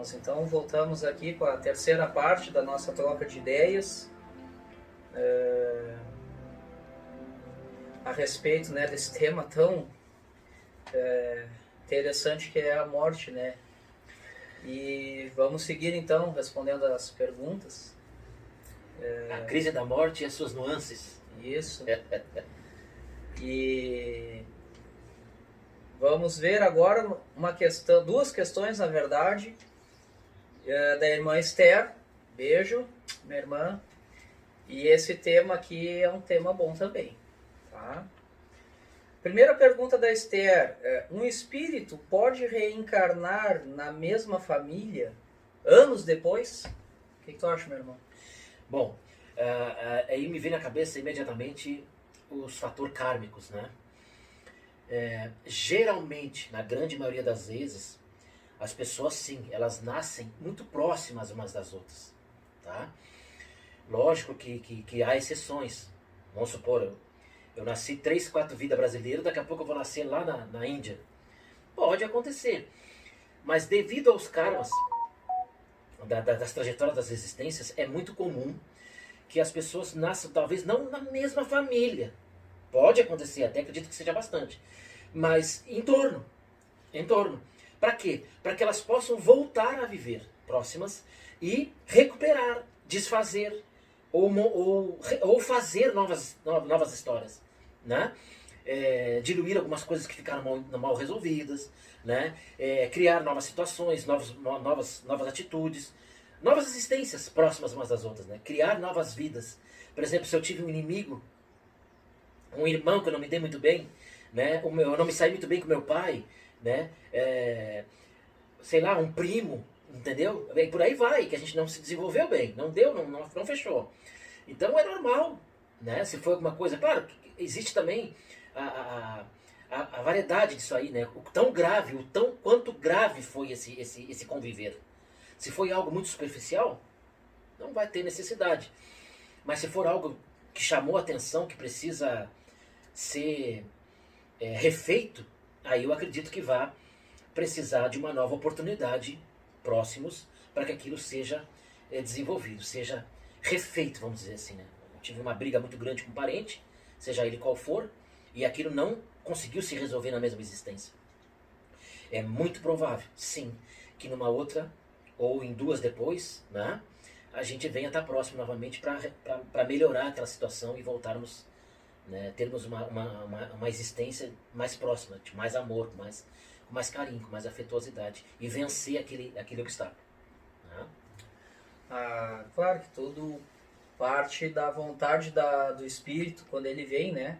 irmãos, então voltamos aqui com a terceira parte da nossa troca de ideias a respeito, né, desse tema tão interessante que é a morte, né? E vamos seguir então respondendo as perguntas. A crise da morte e as suas nuances. Isso. E vamos ver agora duas questões, na verdade, da irmã Esther. Beijo, minha irmã. E esse tema aqui é um tema bom também, tá? Primeira pergunta da Esther: um espírito pode reencarnar na mesma família anos depois? O que tu acha, meu irmão? Bom, aí me vem na cabeça imediatamente os fatores kármicos, né? Geralmente, na grande maioria das vezes, as pessoas sim, elas nascem muito próximas umas das outras, tá? Lógico que há exceções. Vamos supor, eu nasci 3, 4 vidas brasileiras, daqui a pouco eu vou nascer lá na Índia. Pode acontecer. Mas devido aos karmas, das trajetórias das existências, é muito comum que as pessoas nasçam, talvez não na mesma família. Pode acontecer, até acredito que seja bastante. Mas em torno. Para quê? Para que elas possam voltar a viver próximas e recuperar, desfazer ou fazer novas histórias, né? Diluir algumas coisas que ficaram mal resolvidas, né? Criar novas situações, novas atitudes, novas existências próximas umas das outras, né? Criar novas vidas. Por exemplo, se eu tive um inimigo, um irmão que eu não me dei muito bem, né? Eu não me saí muito bem com meu pai, né? Sei lá, um primo, entendeu? E por aí vai, que a gente não se desenvolveu bem, não deu, não fechou. Então é normal, né? Se for alguma coisa, claro, existe também a variedade disso aí, né? O quanto grave foi esse conviver. Se foi algo muito superficial, não vai ter necessidade. Mas se for algo que chamou a atenção, que precisa ser refeito, aí eu acredito que vá precisar de uma nova oportunidade próximos para que aquilo seja desenvolvido, seja refeito, vamos dizer assim, né? Eu tive uma briga muito grande com um parente, seja ele qual for, e aquilo não conseguiu se resolver na mesma existência. É muito provável, sim, que numa outra ou em duas depois, né, a gente venha estar próximo novamente para melhorar aquela situação e voltarmos, né, termos uma existência mais próxima, de mais amor, com mais carinho, com mais afetuosidade e vencer aquele obstáculo. Né? Claro que tudo parte da vontade do espírito quando ele vem, né?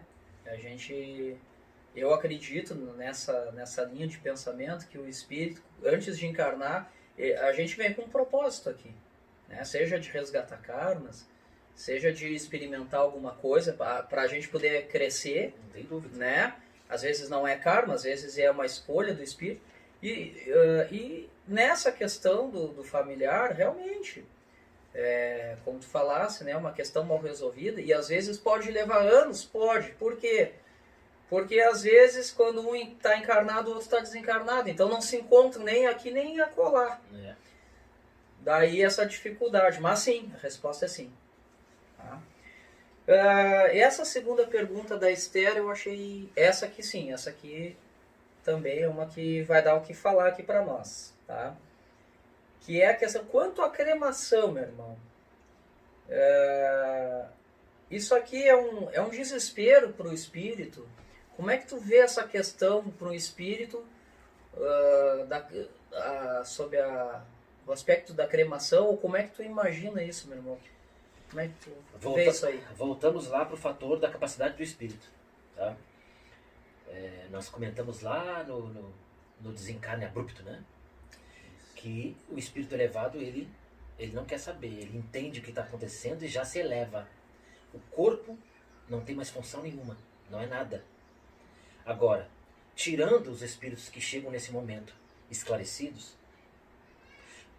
Eu acredito nessa linha de pensamento que o espírito, antes de encarnar, a gente vem com um propósito aqui, né? Seja de resgatar karmas, seja de experimentar alguma coisa para a gente poder crescer, não tem dúvida, né? Às vezes não é karma, às vezes é uma escolha do espírito. E nessa questão do familiar, realmente, como tu falasse, né, uma questão mal resolvida, e às vezes pode levar anos, pode. Por quê? Porque às vezes quando um está encarnado, o outro está desencarnado, então não se encontram nem aqui nem acolá. Daí essa dificuldade, mas sim, a resposta é sim. Tá? Essa segunda pergunta da Esther, eu achei essa aqui sim, essa aqui também é uma que vai dar o que falar aqui para nós, tá? Que é a questão, quanto à cremação, meu irmão, isso aqui é um desespero para o espírito. Como é que tu vê essa questão para o espírito sobre o aspecto da cremação, ou como é que tu imagina isso, meu irmão? Como é que tu vê isso aí? Voltamos lá para o fator da capacidade do espírito, tá? Nós comentamos lá no desencarne abrupto, né? Que o espírito elevado, ele não quer saber, ele entende o que está acontecendo e já se eleva. O corpo não tem mais função nenhuma, não é nada. Agora, tirando os espíritos que chegam nesse momento esclarecidos,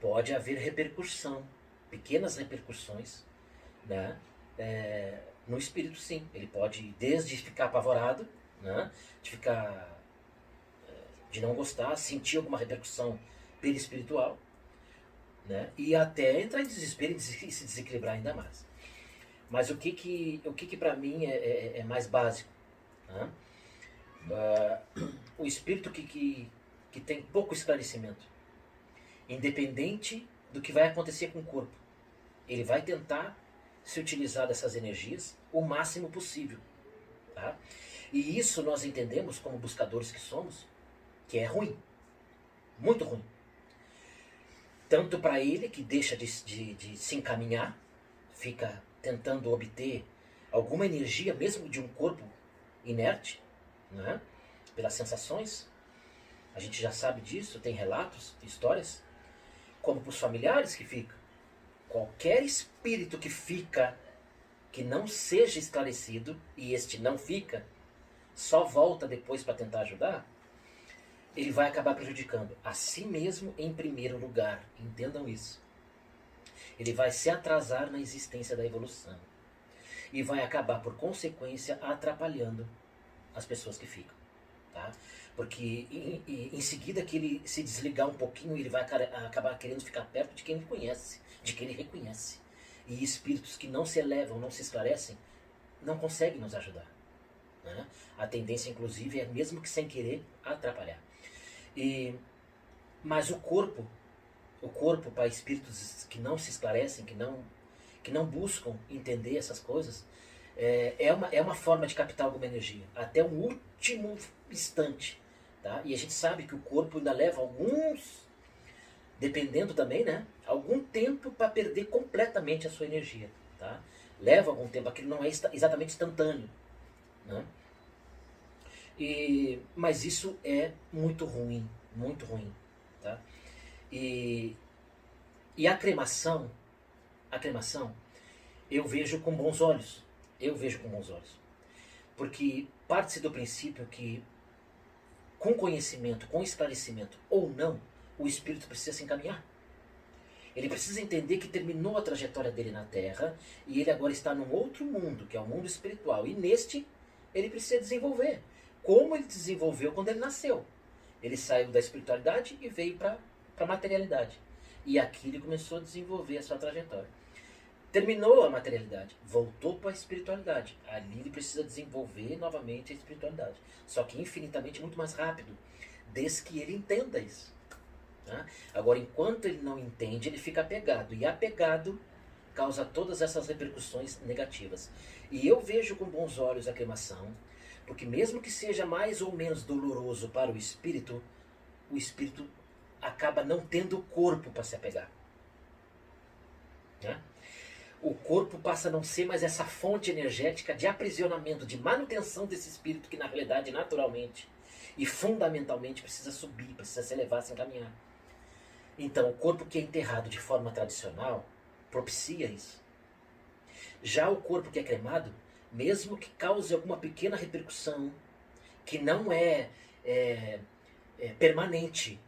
pode haver repercussão, pequenas repercussões, né? No espírito, sim. Ele pode, desde ficar apavorado, né? De não gostar, sentir alguma repercussão perispiritual, né? E até entrar em desespero e se desequilibrar ainda mais. Mas o que para mim é mais básico? Né? O espírito que tem pouco esclarecimento, independente do que vai acontecer com o corpo, ele vai tentar se utilizar dessas energias o máximo possível. Tá? E isso nós entendemos, como buscadores que somos, que é ruim. Muito ruim. Tanto para ele, que deixa de se encaminhar, fica tentando obter alguma energia, mesmo de um corpo inerte, né? Pelas sensações. A gente já sabe disso, tem relatos, histórias. Como para os familiares que ficam. Qualquer espírito que fica, que não seja esclarecido, e este não fica, só volta depois para tentar ajudar, ele vai acabar prejudicando a si mesmo em primeiro lugar. Entendam isso. Ele vai se atrasar na existência da evolução. E vai acabar, por consequência, atrapalhando as pessoas que ficam. Tá? Porque em seguida que ele se desligar um pouquinho, ele vai acabar querendo ficar perto de quem ele conhece, de quem ele reconhece. E espíritos que não se elevam, não se esclarecem, não conseguem nos ajudar. Né? A tendência, inclusive, é, mesmo que sem querer, atrapalhar. Mas o corpo para espíritos que não se esclarecem, que não buscam entender essas coisas, é uma forma de captar alguma energia, até o último instante. Tá? E a gente sabe que o corpo ainda leva dependendo também, né, algum tempo para perder completamente a sua energia. Tá? Leva algum tempo, aquilo não é exatamente instantâneo. Né? Mas isso é muito ruim, muito ruim. Tá? E a cremação, eu vejo com bons olhos. Porque parte-se do princípio que, com conhecimento, com esclarecimento ou não, o espírito precisa se encaminhar. Ele precisa entender que terminou a trajetória dele na Terra e ele agora está num outro mundo, que é o mundo espiritual. E neste, ele precisa desenvolver. Como ele desenvolveu quando ele nasceu. Ele saiu da espiritualidade e veio para a materialidade. E aqui ele começou a desenvolver a sua trajetória. Terminou a materialidade, voltou para a espiritualidade. Ali ele precisa desenvolver novamente a espiritualidade. Só que infinitamente muito mais rápido, desde que ele entenda isso. Tá? Agora, enquanto ele não entende, ele fica apegado. E apegado causa todas essas repercussões negativas. E eu vejo com bons olhos a cremação, porque mesmo que seja mais ou menos doloroso para o espírito acaba não tendo corpo para se apegar. Né? O corpo passa a não ser mais essa fonte energética de aprisionamento, de manutenção desse espírito que na realidade, naturalmente e fundamentalmente precisa subir, precisa se elevar, se encaminhar. Então, o corpo que é enterrado de forma tradicional propicia isso. Já o corpo que é cremado, mesmo que cause alguma pequena repercussão, que não é permanente,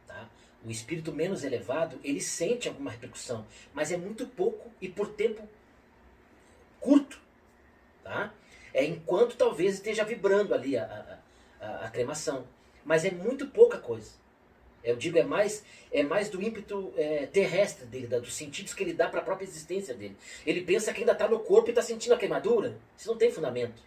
tá? O espírito menos elevado, ele sente alguma repercussão, mas é muito pouco e por tempo curto. Tá? Enquanto talvez esteja vibrando ali a cremação, mas é muito pouca coisa. Eu digo, é mais do ímpeto terrestre dele, dos sentidos que ele dá para a própria existência dele. Ele pensa que ainda está no corpo e está sentindo a queimadura. Isso não tem fundamento.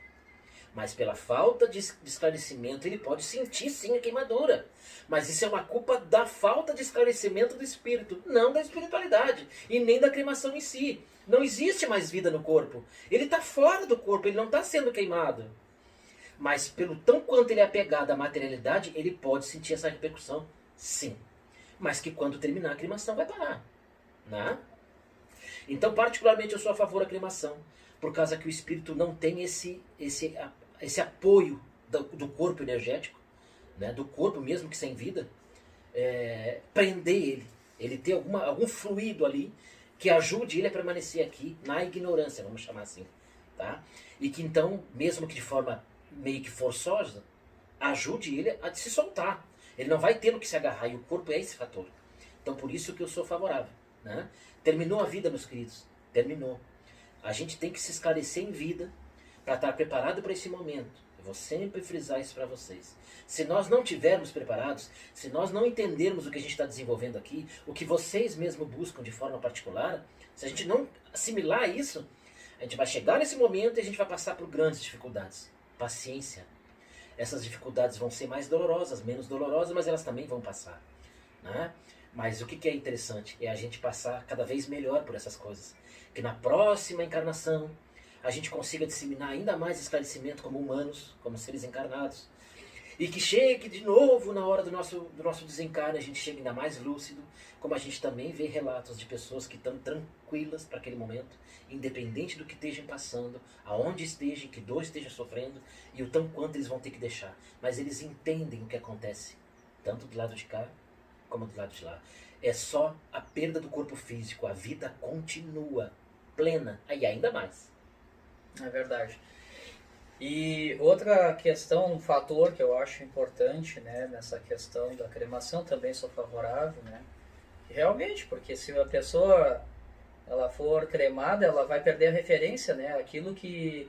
Mas pela falta de esclarecimento, ele pode sentir sim a queimadura. Mas isso é uma culpa da falta de esclarecimento do espírito, não da espiritualidade, e nem da cremação em si. Não existe mais vida no corpo. Ele está fora do corpo, ele não está sendo queimado. Mas pelo tão quanto ele é apegado à materialidade, ele pode sentir essa repercussão. Sim, mas que quando terminar a cremação vai parar. Né? Então, particularmente, eu sou a favor da cremação, por causa que o espírito não tem esse apoio do corpo energético, né? Do corpo mesmo que sem vida, prender ele ter algum fluido ali que ajude ele a permanecer aqui na ignorância, vamos chamar assim. Tá? E que então, mesmo que de forma meio que forçosa, ajude ele a se soltar. Ele não vai tendo que se agarrar, e o corpo é esse fator. Então, por isso que eu sou favorável. Né? Terminou a vida, meus queridos. Terminou. A gente tem que se esclarecer em vida para estar preparado para esse momento. Vou sempre frisar isso para vocês. Se nós não tivermos preparados, se nós não entendermos o que a gente está desenvolvendo aqui, o que vocês mesmo buscam de forma particular, se a gente não assimilar isso, a gente vai chegar nesse momento e a gente vai passar por grandes dificuldades. Paciência. Essas dificuldades vão ser mais dolorosas, menos dolorosas, mas elas também vão passar, né? Mas o que é interessante é a gente passar cada vez melhor por essas coisas. Que na próxima encarnação a gente consiga disseminar ainda mais esclarecimento como humanos, como seres encarnados. E que chegue de novo na hora do nosso desencarne, a gente chegue ainda mais lúcido, como a gente também vê relatos de pessoas que estão tranquilas para aquele momento, independente do que estejam passando, aonde estejam, que dor estejam sofrendo, e o tão quanto eles vão ter que deixar. Mas eles entendem o que acontece, tanto do lado de cá, como do lado de lá. É só a perda do corpo físico, a vida continua, plena, e ainda mais. É verdade. E outra questão, um fator que eu acho importante, né, nessa questão da cremação, também sou favorável, né, realmente, porque se a pessoa ela for cremada, ela vai perder a referência, né, aquilo que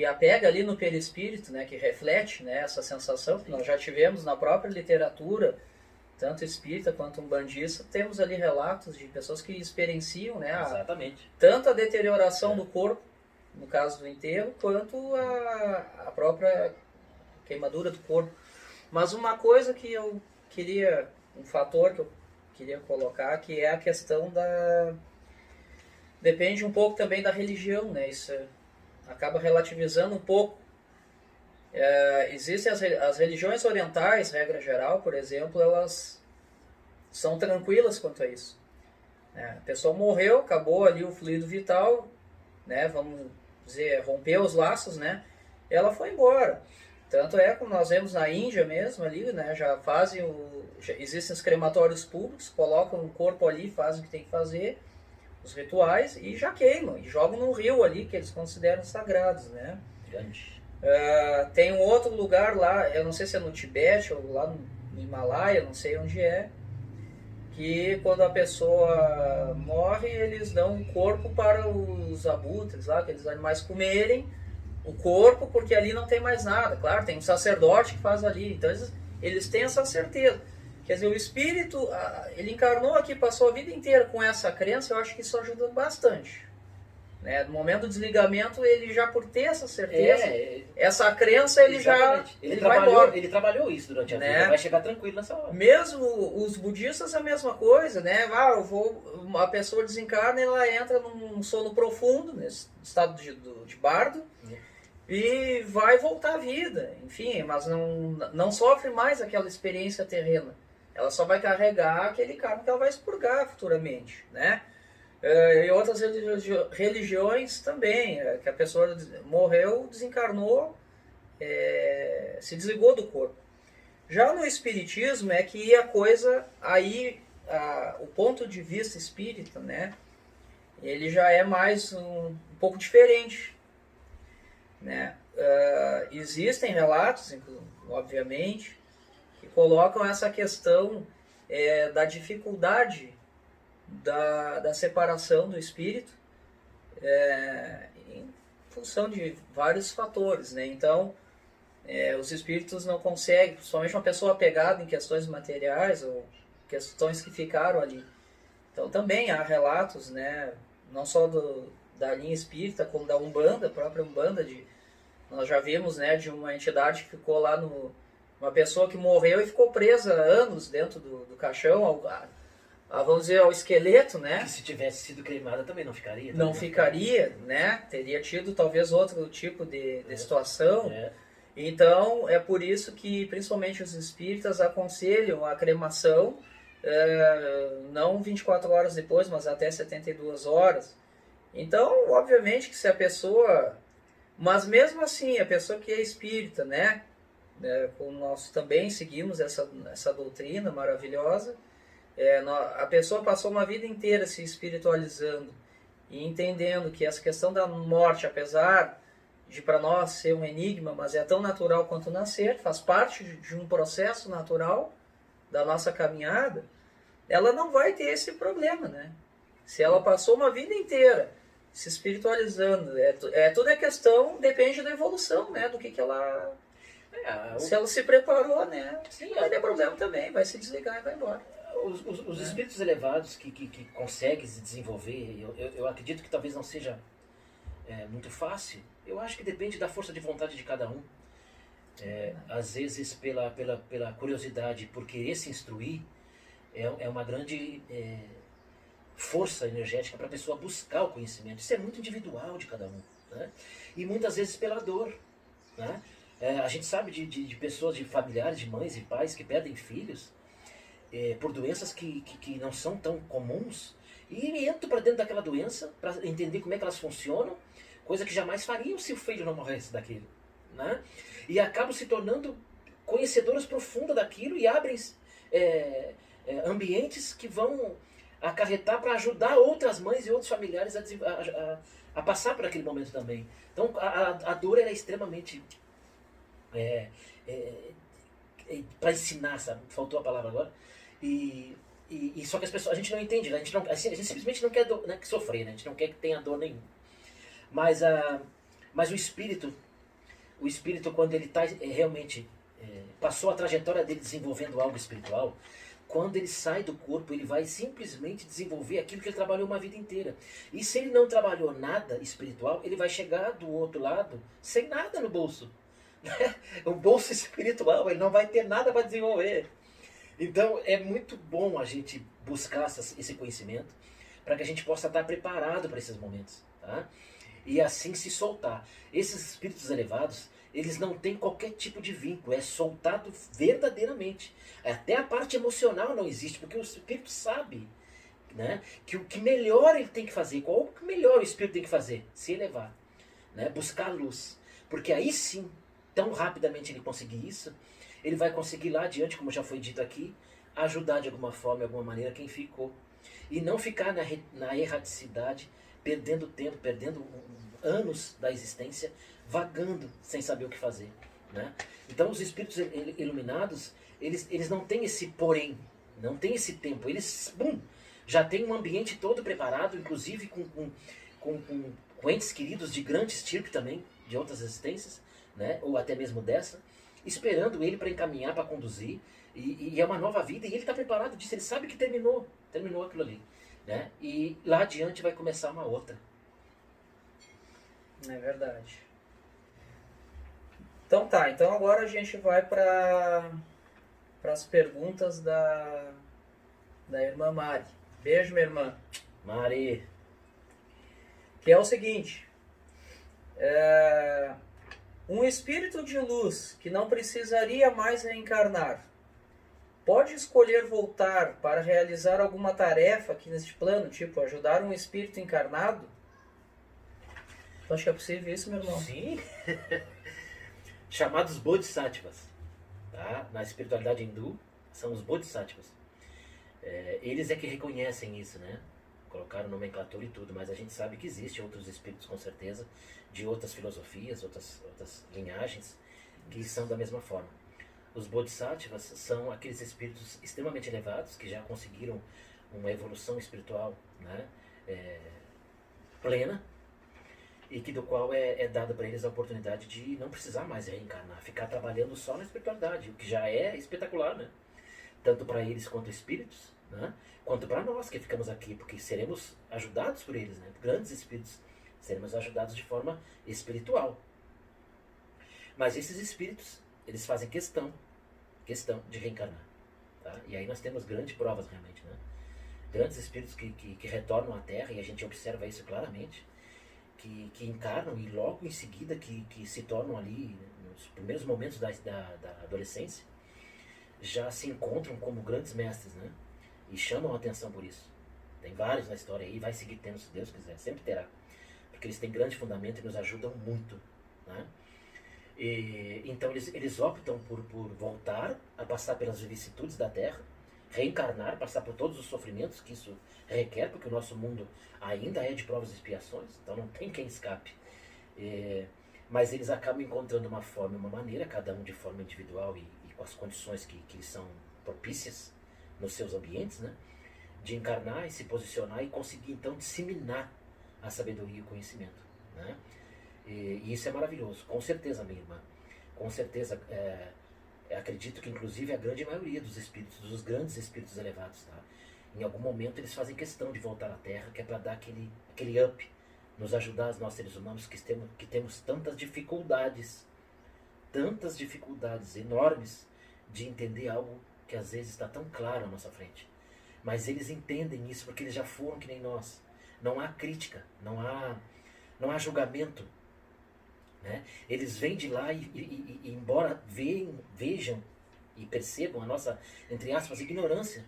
apega ali no perispírito, né, que reflete, né, essa sensação que nós já tivemos na própria literatura, tanto espírita quanto umbandista, temos ali relatos de pessoas que experienciam, né, exatamente, tanto a deterioração do corpo, no caso do enterro, quanto a própria queimadura do corpo. Mas uma coisa que eu queria, um fator que eu queria colocar, que é a questão da... Depende um pouco também da religião, né? Isso acaba relativizando um pouco. Existem as religiões orientais, regra geral, por exemplo, elas são tranquilas quanto a isso. A pessoa morreu, acabou ali o fluido vital, né? Vamos dizer, rompeu os laços, né? Ela foi embora. Tanto é como nós vemos na Índia mesmo ali, né? Já existem os crematórios públicos, colocam o corpo ali, fazem o que tem que fazer, os rituais, e já queimam, e jogam no rio ali, que eles consideram sagrados, né? Tem um outro lugar lá, eu não sei se é no Tibete ou lá no Himalaia, não sei onde é, que quando a pessoa morre, eles dão o corpo para os abutres lá, aqueles animais comerem o corpo, porque ali não tem mais nada. Claro, tem um sacerdote que faz ali, então eles têm essa certeza. Quer dizer, o espírito, ele encarnou aqui, passou a vida inteira com essa crença, eu acho que isso ajuda bastante. Né? No momento do desligamento, ele já por ter essa certeza, essa crença, ele exatamente. Ele trabalhou, ele trabalhou isso durante a vida, né? Vai chegar tranquilo nessa hora. Mesmo os budistas é a mesma coisa, né? A pessoa desencarna e ela entra num sono profundo, nesse estado de bardo, e vai voltar à vida, enfim, mas não sofre mais aquela experiência terrena. Ela só vai carregar aquele karma que ela vai expurgar futuramente, né? E outras religiões também, que a pessoa morreu, desencarnou, se desligou do corpo. Já no espiritismo é que a coisa, aí o ponto de vista espírita, né, ele já é mais um pouco diferente, né? Existem relatos, obviamente, que colocam essa questão da dificuldade da separação do espírito em função de vários fatores, né? Então, os espíritos não conseguem, principalmente uma pessoa apegada em questões materiais ou questões que ficaram ali. Então, também há relatos, né? Não só da linha espírita, como da Umbanda, a própria Umbanda, nós já vimos, né, de uma entidade que ficou lá uma pessoa que morreu e ficou presa anos dentro do caixão, vamos dizer, ao esqueleto, né? Que se tivesse sido queimada também não ficaria. Não ficaria, né? Teria tido talvez outro tipo de situação. Então, é por isso que, principalmente os espíritas, aconselham a cremação, não 24 horas depois, mas até 72 horas. Então, obviamente que se a pessoa... Mas mesmo assim, a pessoa que é espírita, né? Como nós também seguimos essa doutrina maravilhosa, a pessoa passou uma vida inteira se espiritualizando e entendendo que essa questão da morte, apesar de para nós ser um enigma, mas é tão natural quanto nascer, faz parte de um processo natural da nossa caminhada, ela não vai ter esse problema, né? Se ela passou uma vida inteira se espiritualizando. Tudo é questão, depende da evolução, né? Do que ela... Se ela se preparou, né? Sim, não vai ter problema também, vai se desligar e vai embora. Os espíritos elevados que conseguem se desenvolver, eu acredito que talvez não seja muito fácil. Eu acho que depende da força de vontade de cada um. Às vezes pela curiosidade, por querer se instruir, é uma grande força energética para a pessoa buscar o conhecimento. Isso é muito individual de cada um, né? E muitas vezes pela dor, né? A gente sabe de pessoas, de familiares, de mães e pais que perdem filhos por doenças que não são tão comuns e entram para dentro daquela doença para entender como é que elas funcionam, coisa que jamais fariam se o filho não morresse daquilo, né? E acabam se tornando conhecedoras profundas daquilo e abrem ambientes que vão acarretar para ajudar outras mães e outros familiares a passar por aquele momento também. Então a dor era extremamente para ensinar, sabe? Faltou a palavra agora. E só que as pessoas, a gente não entende, né? A gente simplesmente não quer sofrer, né? A gente não quer que tenha dor nenhuma. Mas o espírito quando ele está realmente passou a trajetória dele desenvolvendo algo espiritual, quando ele sai do corpo, ele vai simplesmente desenvolver aquilo que ele trabalhou uma vida inteira. E se ele não trabalhou nada espiritual, ele vai chegar do outro lado sem nada no bolso. O bolso espiritual, ele não vai ter nada para desenvolver. Então é muito bom a gente buscar esse conhecimento para que a gente possa estar preparado para esses momentos, tá? E assim se soltar. Esses espíritos elevados, eles não têm qualquer tipo de vínculo, é soltado verdadeiramente. Até a parte emocional não existe, porque o espírito sabe, né, que o que melhor ele tem que fazer, qual o que melhor o espírito tem que fazer? Se elevar, né, buscar a luz. Porque aí sim, tão rapidamente ele conseguir isso, ele vai conseguir lá adiante, como já foi dito aqui, ajudar de alguma forma, de alguma maneira, quem ficou. E não ficar na erraticidade, perdendo tempo, perdendo anos da existência, vagando sem saber o que fazer, né? Então os espíritos iluminados, eles não têm esse porém, não têm esse tempo. Eles, já têm um ambiente todo preparado, inclusive com entes queridos de grande estirpe também, de outras existências, né? Ou até mesmo dessa, esperando ele para encaminhar, para conduzir, e é uma nova vida, e ele está preparado disso, ele sabe que terminou aquilo ali, né? E lá adiante vai começar uma outra. É verdade. Então tá, então agora a gente vai para as perguntas da irmã Mari. Beijo, minha irmã. Mari. Que é o seguinte, um espírito de luz que não precisaria mais reencarnar, pode escolher voltar para realizar alguma tarefa aqui neste plano, tipo ajudar um espírito encarnado? Tu acha que é possível isso, meu irmão? Sim. Chamados Bodhisattvas, tá? Na espiritualidade hindu, são os Bodhisattvas. Eles é que reconhecem isso, né? Colocaram nomenclatura e tudo, mas a gente sabe que existem outros espíritos, com certeza, de outras filosofias, outras linhagens, que são da mesma forma. Os Bodhisattvas são aqueles espíritos extremamente elevados, que já conseguiram uma evolução espiritual, né? Plena, e que do qual é dada para eles a oportunidade de não precisar mais reencarnar, ficar trabalhando só na espiritualidade, o que já é espetacular, né? Tanto para eles quanto espíritos, né? Quanto para nós que ficamos aqui, porque seremos ajudados por eles, né? Grandes espíritos, seremos ajudados de forma espiritual. Mas esses espíritos, eles fazem questão de reencarnar, tá? E aí nós temos grandes provas realmente, né? Grandes espíritos que retornam à Terra, e a gente observa isso claramente, que encarnam e logo em seguida que se tornam ali, nos primeiros momentos da adolescência, já se encontram como grandes mestres, né? E chamam a atenção por isso. Tem vários na história aí, vai seguir tendo, se Deus quiser, sempre terá. Porque eles têm grande fundamento e nos ajudam muito, né? Então eles optam por voltar a passar pelas vicissitudes da Terra, reencarnar, passar por todos os sofrimentos que isso requer, porque o nosso mundo ainda é de provas e expiações, então não tem quem escape. Mas eles acabam encontrando uma forma, uma maneira, cada um de forma individual e com as condições que lhes são propícias nos seus ambientes, né, de encarnar e se posicionar e conseguir então disseminar a sabedoria e o conhecimento. Né? E isso é maravilhoso, com certeza, minha irmã. Com certeza, acredito que inclusive a grande maioria dos espíritos, dos grandes espíritos elevados, tá? Em algum momento eles fazem questão de voltar à Terra, que é para dar aquele up, nos ajudar, nós seres humanos que temos tantas dificuldades enormes de entender algo que às vezes está tão claro à nossa frente. Mas eles entendem isso porque eles já foram que nem nós. Não há crítica, não há julgamento. Né? Eles vêm de lá e embora vejam e percebam a nossa, entre aspas, ignorância,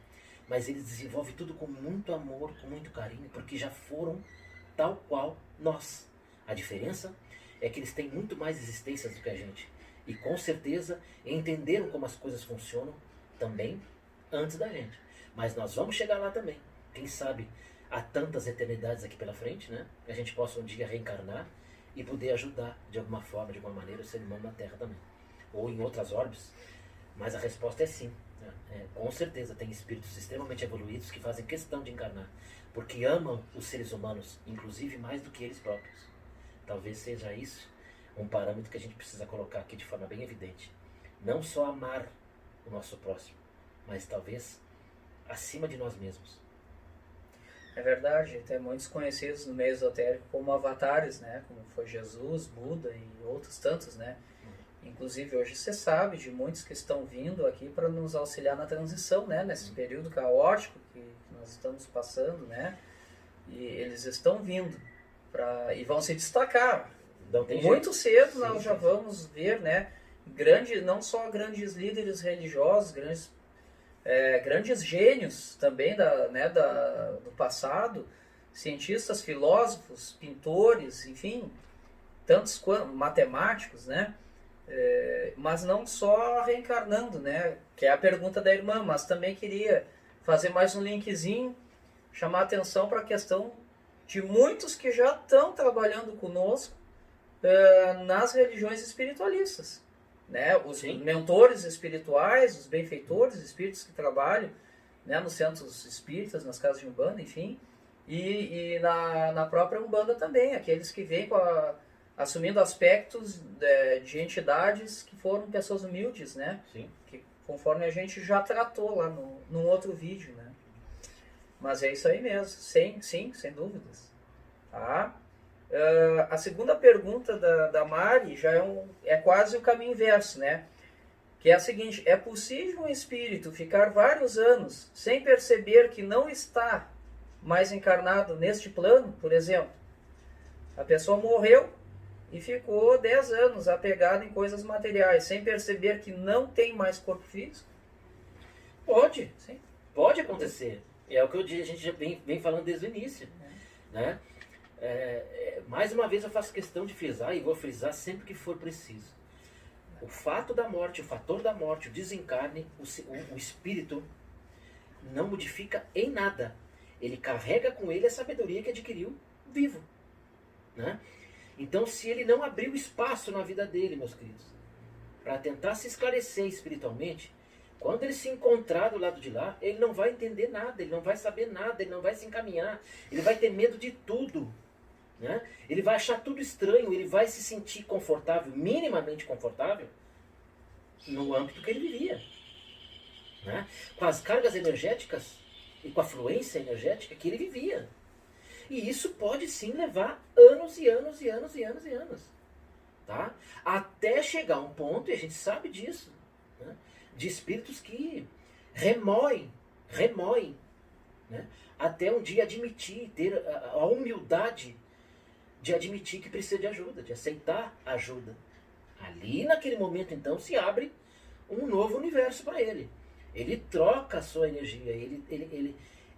mas eles desenvolvem tudo com muito amor, com muito carinho, porque já foram tal qual nós. A diferença é que eles têm muito mais existências do que a gente. E com certeza entenderam como as coisas funcionam também antes da gente. Mas nós vamos chegar lá também. Quem sabe há tantas eternidades aqui pela frente, né? Que a gente possa um dia reencarnar e poder ajudar de alguma forma, de alguma maneira, o ser humano na Terra também. Ou em outras órbes. Mas a resposta é sim. Né? Com certeza tem espíritos extremamente evoluídos que fazem questão de encarnar. Porque amam os seres humanos, inclusive mais do que eles próprios. Talvez seja isso um parâmetro que a gente precisa colocar aqui de forma bem evidente. Não só amar o nosso próximo, mas talvez acima de nós mesmos. É verdade, tem muitos conhecidos no meio esotérico como avatares, né? Como foi Jesus, Buda e outros tantos, né? Inclusive hoje você sabe de muitos que estão vindo aqui para nos auxiliar na transição, né? Nesse período caótico que nós estamos passando, né? E eles estão vindo e vão se destacar. Muito cedo nós já vamos ver, né? Não só grandes líderes religiosos, grandes gênios também do passado, cientistas, filósofos, pintores, enfim, tantos matemáticos, né? Mas não só reencarnando, né? Que é a pergunta da irmã, mas também queria fazer mais um linkzinho, chamar atenção para a questão de muitos que já estão trabalhando conosco nas religiões espiritualistas. Né? Os mentores espirituais, os benfeitores, espíritos que trabalham, né, nos centros espíritas, nas casas de Umbanda, enfim, e na própria Umbanda também, aqueles que vêm assumindo aspectos de entidades que foram pessoas humildes, né? Sim. Que, conforme a gente já tratou lá num outro vídeo, né? Mas é isso aí mesmo, sim, sem dúvidas. Tá? A segunda pergunta da Mari já é quase o caminho inverso, né? Que é a seguinte: é possível um espírito ficar vários anos sem perceber que não está mais encarnado neste plano? Por exemplo, a pessoa morreu e ficou 10 anos apegado em coisas materiais, sem perceber que não tem mais corpo físico? Pode, sim. Pode acontecer. É o que a gente já vem falando desde o início. Né? Mais uma vez eu faço questão de frisar, e vou frisar sempre que for preciso. O fato da morte, o fator da morte, o desencarne, o espírito não modifica em nada. Ele carrega com ele a sabedoria que adquiriu vivo. Né? Então, se ele não abriu espaço na vida dele, meus queridos, para tentar se esclarecer espiritualmente, quando ele se encontrar do lado de lá, ele não vai entender nada, ele não vai saber nada, ele não vai se encaminhar, ele vai ter medo de tudo. Né? Ele vai achar tudo estranho, ele vai se sentir confortável, minimamente confortável, no âmbito que ele vivia. Né? Com as cargas energéticas e com a fluência energética que ele vivia. E isso pode sim levar anos e anos e anos e anos e anos. Tá? Até chegar a um ponto, e a gente sabe disso, né? De espíritos que remoem, né? Até um dia admitir, ter a humildade de admitir que precisa de ajuda, de aceitar ajuda. Ali, naquele momento, então, se abre um novo universo para ele. Ele troca a sua energia,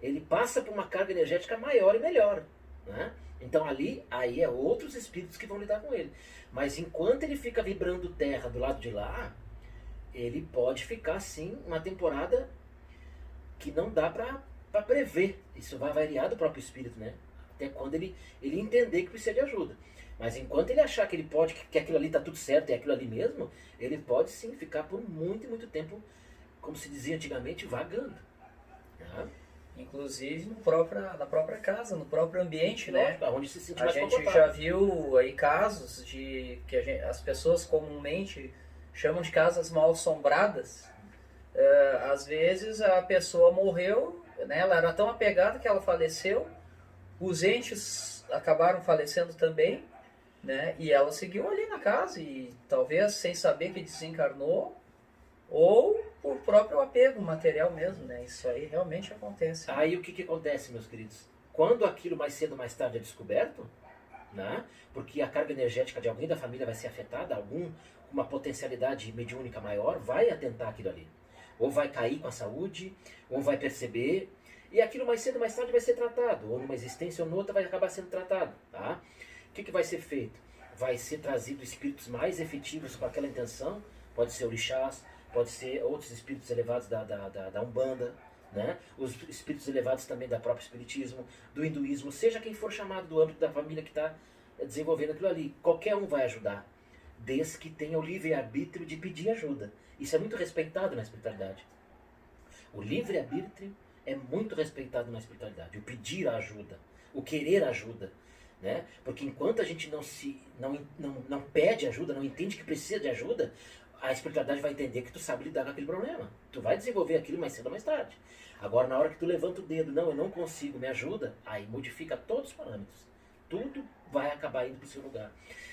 ele passa por uma carga energética maior e melhor. Né? Então, aí é outros espíritos que vão lidar com ele. Mas enquanto ele fica vibrando terra do lado de lá, ele pode ficar, sim, uma temporada que não dá para prever. Isso vai variar do próprio espírito, né? Até quando ele entender que precisa de ajuda. Mas enquanto ele achar que ele pode, que aquilo ali está tudo certo, é aquilo ali mesmo, ele pode sim ficar por muito e muito tempo, como se dizia antigamente, vagando. Tá? Inclusive na própria casa, no próprio ambiente, né? Onde se sente A mais gente confortável. já viu aí casos de que as pessoas comumente chamam de casas mal assombradas. Às vezes a pessoa morreu, né? Ela era tão apegada que ela faleceu, os entes acabaram falecendo também, né? E ela seguiu ali na casa e talvez sem saber que desencarnou ou por próprio apego material mesmo, né? Isso aí realmente acontece. Aí o que acontece, meus queridos? Quando aquilo mais cedo ou mais tarde é descoberto, né? Porque a carga energética de alguém da família vai ser afetada, algum com uma potencialidade mediúnica maior vai atentar aquilo ali. Ou vai cair com a saúde, ou vai perceber, e aquilo mais cedo ou mais tarde vai ser tratado, ou numa existência ou noutra vai acabar sendo tratado, tá? O que vai ser feito? Vai ser trazido espíritos mais efetivos com aquela intenção, pode ser orixás, pode ser outros espíritos elevados da Umbanda, né? Os espíritos elevados também da próprio espiritismo, do hinduísmo, seja quem for chamado do âmbito da família que está desenvolvendo aquilo ali. Qualquer um vai ajudar, desde que tenha o livre-arbítrio de pedir ajuda. Isso é muito respeitado na espiritualidade. O livre-arbítrio é muito respeitado na espiritualidade. O pedir ajuda, o querer ajuda. Né? Porque enquanto a gente não pede ajuda, não entende que precisa de ajuda, a espiritualidade vai entender que tu sabe lidar com aquele problema. Tu vai desenvolver aquilo mais cedo ou mais tarde. Agora, na hora que tu levanta o dedo, não, eu não consigo, me ajuda, aí modifica todos os parâmetros. Tudo vai acabar indo para o seu lugar.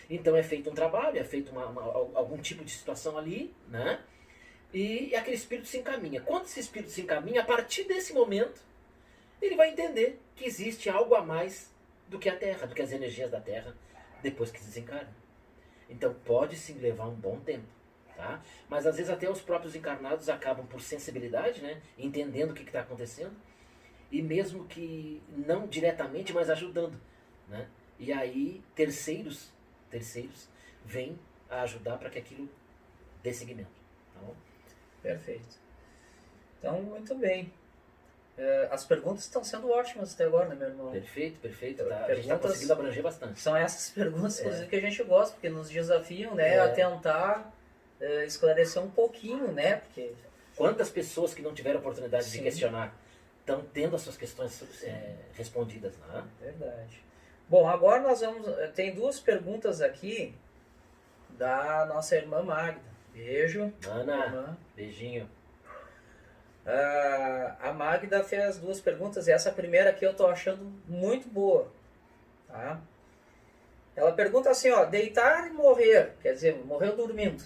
Então é feito um trabalho, é feito algum tipo de situação ali, né? E aquele espírito se encaminha. Quando esse espírito se encaminha, a partir desse momento, ele vai entender que existe algo a mais do que a Terra, do que as energias da Terra, depois que desencarna. Então pode sim levar um bom tempo. Tá? Mas às vezes até os próprios encarnados acabam por sensibilidade, né? Entendendo o que está acontecendo, e mesmo que não diretamente, mas ajudando, né? E aí terceiros vêm a ajudar para que aquilo dê seguimento. Tá bom? Perfeito. Então, muito bem. As perguntas estão sendo ótimas até agora, né, meu irmão? Perfeito. Tá? A gente está conseguindo abranger bastante. São essas perguntas, inclusive, que a gente gosta, porque nos desafiam, né, a tentar esclarecer um pouquinho, né? Porque quantas pessoas que não tiveram oportunidade Sim. de questionar estão tendo as suas questões respondidas, né? Verdade. Bom, agora nós vamos. Tem duas perguntas aqui da nossa irmã Magda. Beijo. Ana, irmã. Beijinho. A Magda fez duas perguntas e essa primeira aqui eu tô achando muito boa. Tá? Ela pergunta assim, ó, deitar e morrer, quer dizer, morreu dormindo.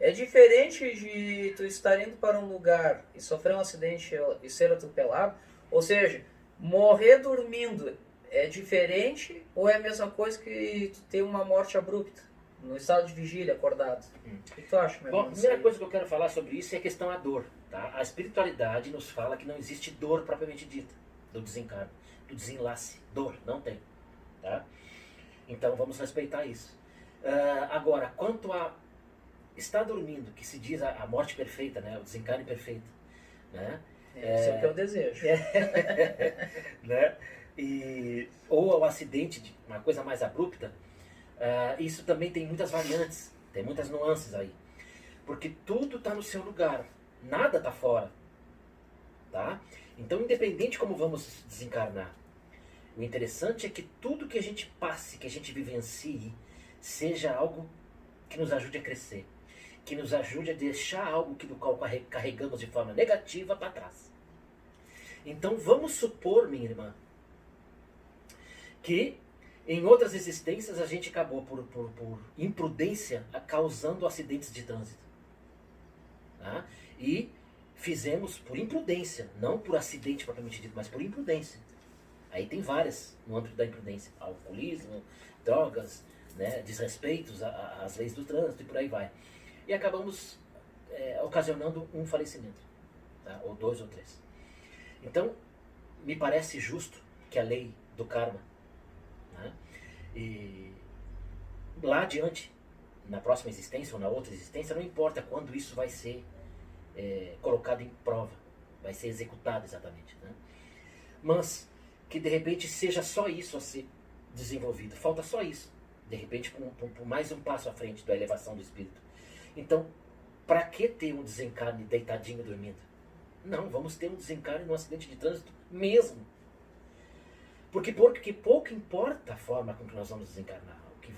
É diferente de tu estar indo para um lugar e sofrer um acidente e ser atropelado? Ou seja, morrer dormindo é diferente ou é a mesma coisa que tu ter uma morte abrupta, no estado de vigília, acordado? O que tu acha, meu irmão? Bom, a primeira coisa que eu quero falar sobre isso é a questão da dor. Tá? A espiritualidade nos fala que não existe dor propriamente dita do desencarno, do desenlace. Dor, não tem. Tá? Então vamos respeitar isso. Agora, quanto a estar dormindo, que se diz a morte perfeita, né? O desencarne perfeito. Né? Isso é o que eu desejo. Né? Ou ao acidente, uma coisa mais abrupta, isso também tem muitas variantes, tem muitas nuances aí. Porque tudo está no seu lugar, nada está fora. Tá? Então, independente de como vamos desencarnar, o interessante é que tudo que a gente passe, que a gente vivencie, seja algo que nos ajude a crescer, que nos ajude a deixar algo do qual carregamos de forma negativa para trás. Então vamos supor, minha irmã, que em outras existências a gente acabou por imprudência causando acidentes de trânsito. Tá? E fizemos por imprudência, não por acidente propriamente dito, mas por imprudência. Aí tem várias no âmbito da imprudência: alcoolismo, drogas, né, desrespeitos às leis do trânsito e por aí vai. E acabamos ocasionando um falecimento, tá? Ou 2 ou 3. Então, me parece justo que a lei do karma, né, e lá adiante, na próxima existência ou na outra existência, não importa quando isso vai ser colocado em prova, vai ser executado exatamente, né? Mas que de repente seja só isso a ser desenvolvido, falta só isso, de repente por mais um passo à frente da elevação do espírito. Então, para que ter um desencarne deitadinho dormindo? Não, vamos ter um desencarne num acidente de trânsito mesmo. Porque pouco importa a forma com que nós vamos desencarnar. O que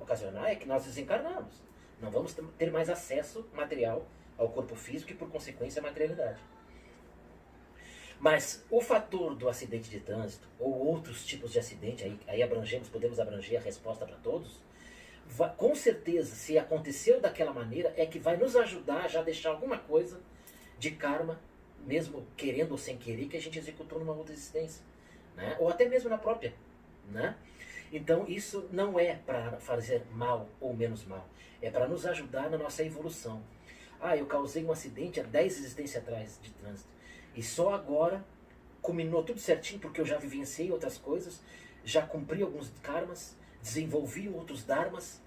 ocasionar é que nós desencarnamos. Não vamos ter mais acesso material ao corpo físico e, por consequência, à materialidade. Mas o fator do acidente de trânsito, ou outros tipos de acidente, aí podemos abranger a resposta para todos, com certeza, se aconteceu daquela maneira, é que vai nos ajudar a já deixar alguma coisa de karma, mesmo querendo ou sem querer, que a gente executou numa outra existência. Né? Ou até mesmo na própria. Né? Então isso não é para fazer mal ou menos mal, é para nos ajudar na nossa evolução. Eu causei um acidente há 10 existências atrás de trânsito, e só agora culminou tudo certinho, porque eu já vivenciei outras coisas, já cumpri alguns karmas, desenvolvi outros dharmas,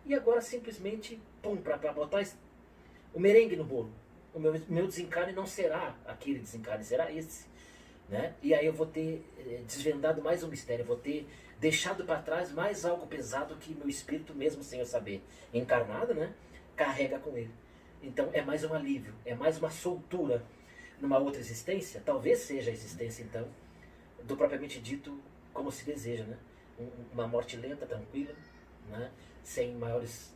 e agora simplesmente, para botar o merengue no bolo. O meu desencarne não será aquele desencarne, será esse. Né? E aí eu vou ter desvendado mais um mistério, eu vou ter deixado para trás mais algo pesado que meu espírito, mesmo sem eu saber, encarnado, né, carrega com ele. Então é mais um alívio, é mais uma soltura numa outra existência, talvez seja a existência então do propriamente dito como se deseja, né? Uma morte lenta, tranquila, né? Sem maiores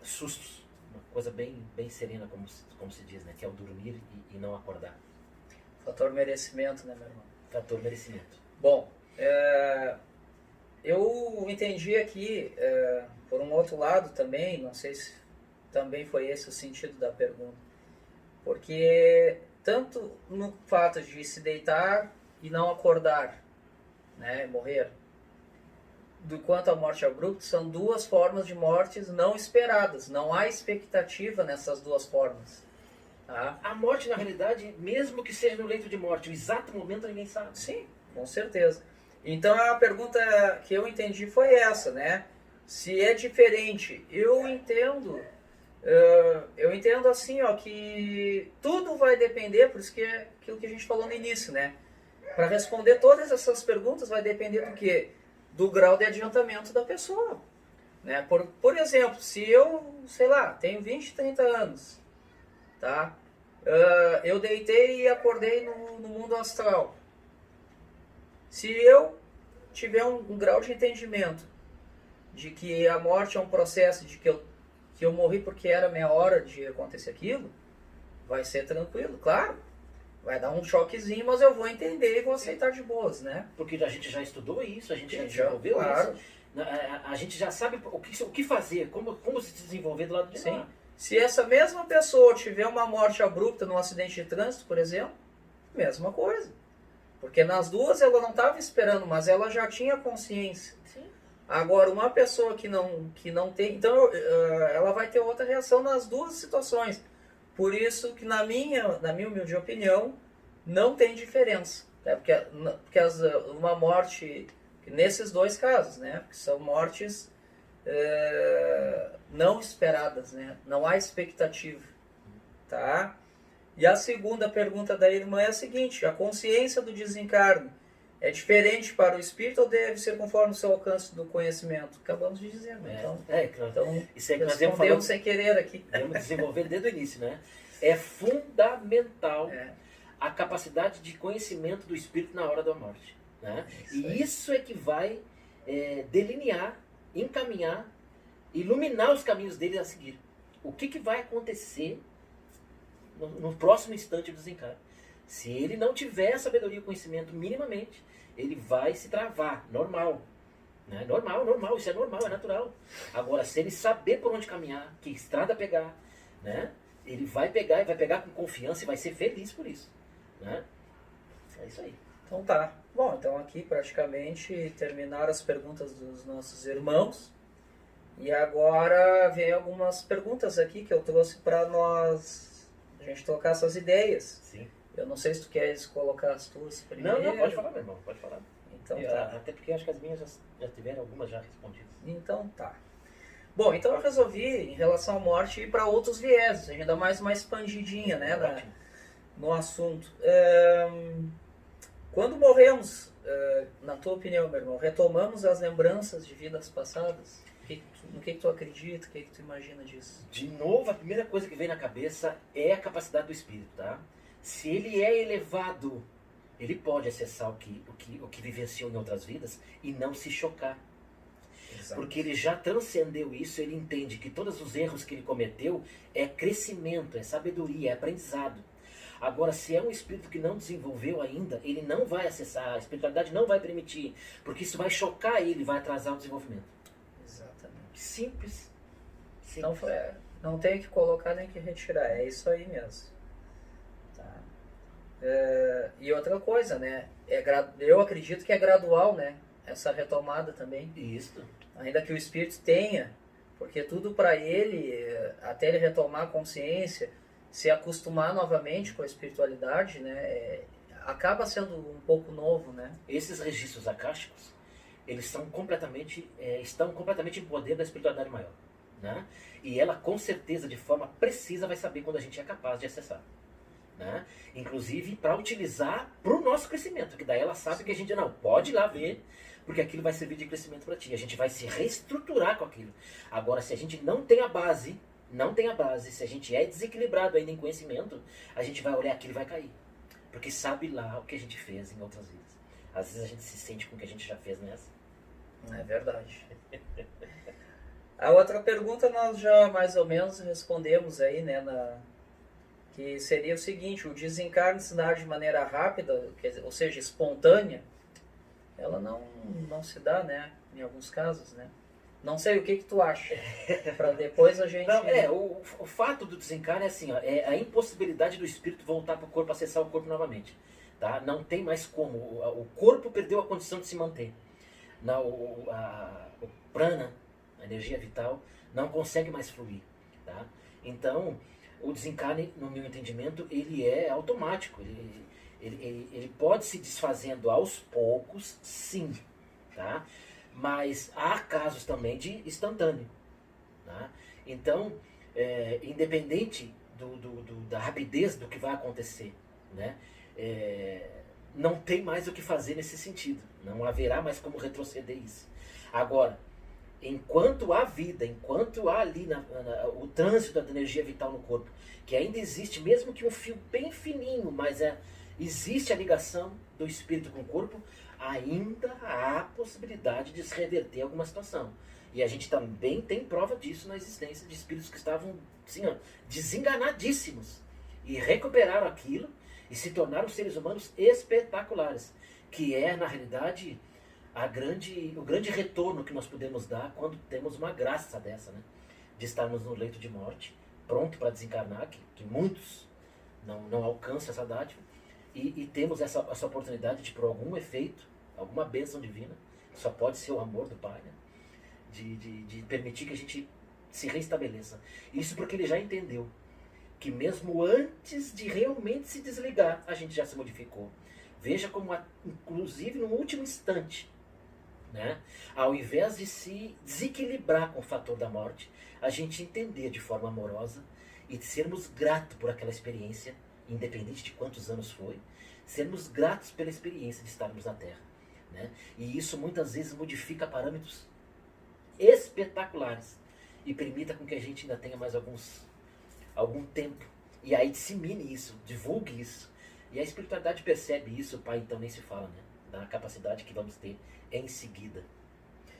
sustos, uma coisa bem serena, como se diz, né? Que é o dormir e não acordar. Fator merecimento, né, meu irmão? Fator merecimento. Bom, eu entendi aqui, por um outro lado também, não sei se também foi esse o sentido da pergunta, porque tanto no fato de se deitar e não acordar, né, morrer, do quanto a morte abrupta, são duas formas de mortes não esperadas, não há expectativa nessas duas formas. Tá? A morte, na realidade, mesmo que seja no leito de morte, o exato momento ninguém sabe. Sim, com certeza. Então a pergunta que eu entendi foi essa, né? Se é diferente, eu entendo assim, ó, que tudo vai depender, por isso que é aquilo que a gente falou no início, né? Para responder todas essas perguntas vai depender do quê? Do grau de adiantamento da pessoa. Né? Por exemplo, se eu, sei lá, tenho 20, 30 anos, tá? Eu deitei e acordei no mundo astral. Se eu tiver um grau de entendimento de que a morte é um processo, de que eu morri porque era minha hora de acontecer aquilo, vai ser tranquilo, claro. Vai dar um choquezinho, mas eu vou entender e vou aceitar de boas, né? Porque a gente já estudou isso, a gente já desenvolveu claro. Isso. A gente já sabe o que fazer, como se desenvolver do lado de Sim. lá. Se essa mesma pessoa tiver uma morte abrupta num acidente de trânsito, por exemplo, mesma coisa. Porque nas duas ela não estava esperando, mas ela já tinha consciência. Sim. Agora, uma pessoa que não tem... Então, ela vai ter outra reação nas duas situações. Por isso que, na minha humilde opinião, não tem diferença. Né? Porque uma morte, nesses dois casos, né? Que são mortes não esperadas, né? Não há expectativa. Tá? E a segunda pergunta da irmã é a seguinte: a consciência do desencarne é diferente para o espírito ou deve ser conforme o seu alcance do conhecimento? Acabamos de dizer, né? Então isso é que nós respondemos sem querer aqui. Vamos desenvolver desde o início, né? É fundamental a capacidade de conhecimento do espírito na hora da morte. Né? Isso é que vai delinear, encaminhar, iluminar os caminhos dele a seguir. O que vai acontecer no próximo instante do desencarne? Se ele não tiver sabedoria e conhecimento minimamente, ele vai se travar, normal. Né? Normal, isso é normal, é natural. Agora, se ele saber por onde caminhar, que estrada pegar, né? Ele vai pegar e vai pegar com confiança e vai ser feliz por isso. Né? É isso aí. Então tá. Bom, então aqui praticamente terminaram as perguntas dos nossos irmãos. E agora vem algumas perguntas aqui que eu trouxe para a gente trocar essas ideias. Sim. Eu não sei se tu queres colocar as tuas primeiro. Não, pode falar, meu irmão, pode falar. Então tá. Até porque acho que as minhas já tiveram algumas já respondidas. Então tá. Bom, então eu resolvi, em relação à morte, ir para outros vieses, ainda mais uma expandidinha, né, no assunto. Quando morremos, na tua opinião, meu irmão, retomamos as lembranças de vidas passadas? No que tu acredita, o que tu imagina disso? De novo, a primeira coisa que vem na cabeça é a capacidade do espírito, tá? Se ele é elevado, ele pode acessar o que vivenciou em outras vidas e não se chocar. Exato. Porque ele já transcendeu isso, ele entende que todos os erros que ele cometeu é crescimento, é sabedoria, é aprendizado. Agora, se é um espírito que não desenvolveu ainda, ele não vai acessar, a espiritualidade não vai permitir, porque isso vai chocar ele, vai atrasar o desenvolvimento. Exatamente. Simples. Não, não tem que colocar nem que retirar, é isso aí mesmo. Tá. E outra coisa, né? Eu acredito que é gradual, né? Essa retomada também. Isso. Ainda que o espírito tenha, porque tudo para ele, até ele retomar a consciência, se acostumar novamente com a espiritualidade, né? Acaba sendo um pouco novo, né? Esses registros akáshicos, eles estão completamente em poder da espiritualidade maior, né? E ela com certeza, de forma precisa, vai saber quando a gente é capaz de acessar, né? Inclusive para utilizar para o nosso crescimento, que daí ela sabe que a gente não pode ir lá ver, porque aquilo vai servir de crescimento para ti. A gente vai se reestruturar com aquilo. Agora, se a gente não tem a base, se a gente é desequilibrado ainda em conhecimento, a gente vai olhar aquilo e vai cair. Porque sabe lá o que a gente fez em outras vidas. Às vezes a gente se sente com o que a gente já fez nessa. É verdade. A outra pergunta nós já mais ou menos respondemos aí, né? Que seria o seguinte: o desencarne se dá de maneira rápida, ou seja, espontânea, ela não se dá, né? Em alguns casos, né? Não sei o que tu acha, para depois a gente... Não, o fato do desencarne é assim, ó, é a impossibilidade do espírito voltar para o corpo, acessar o corpo novamente. Tá? Não tem mais como. O corpo perdeu a condição de se manter. Não, o prana, a energia vital, não consegue mais fluir. Tá? Então, o desencarne, no meu entendimento, ele é automático. Ele pode se desfazendo aos poucos, sim. Tá? Mas há casos também de instantâneo. Tá? Então, independente da rapidez do que vai acontecer, né? Não tem mais o que fazer nesse sentido. Não haverá mais como retroceder isso. Agora, enquanto há vida, enquanto há ali o trânsito da energia vital no corpo, que ainda existe, mesmo que um fio bem fininho, mas existe a ligação do espírito com o corpo, ainda há a possibilidade de se reverter alguma situação. E a gente também tem prova disso na existência de espíritos que estavam assim, ó, desenganadíssimos e recuperaram aquilo e se tornaram seres humanos espetaculares, que é, na realidade, o grande retorno que nós podemos dar quando temos uma graça dessa, né? De estarmos no leito de morte, pronto para desencarnar, que muitos não alcançam essa dádiva, e temos essa oportunidade de, por algum efeito, alguma bênção divina, que só pode ser o amor do Pai, né? De permitir que a gente se restabeleça. Isso porque ele já entendeu que mesmo antes de realmente se desligar, a gente já se modificou. Veja como, inclusive no último instante, né, ao invés de se desequilibrar com o fator da morte, a gente entender de forma amorosa e de sermos gratos por aquela experiência, independente de quantos anos foi, sermos gratos pela experiência de estarmos na Terra. Né? E isso muitas vezes modifica parâmetros espetaculares e permita com que a gente ainda tenha mais algum tempo. E aí dissemine isso, divulgue isso. E a espiritualidade percebe isso, o Pai então nem se fala, né? Da capacidade que vamos ter em seguida.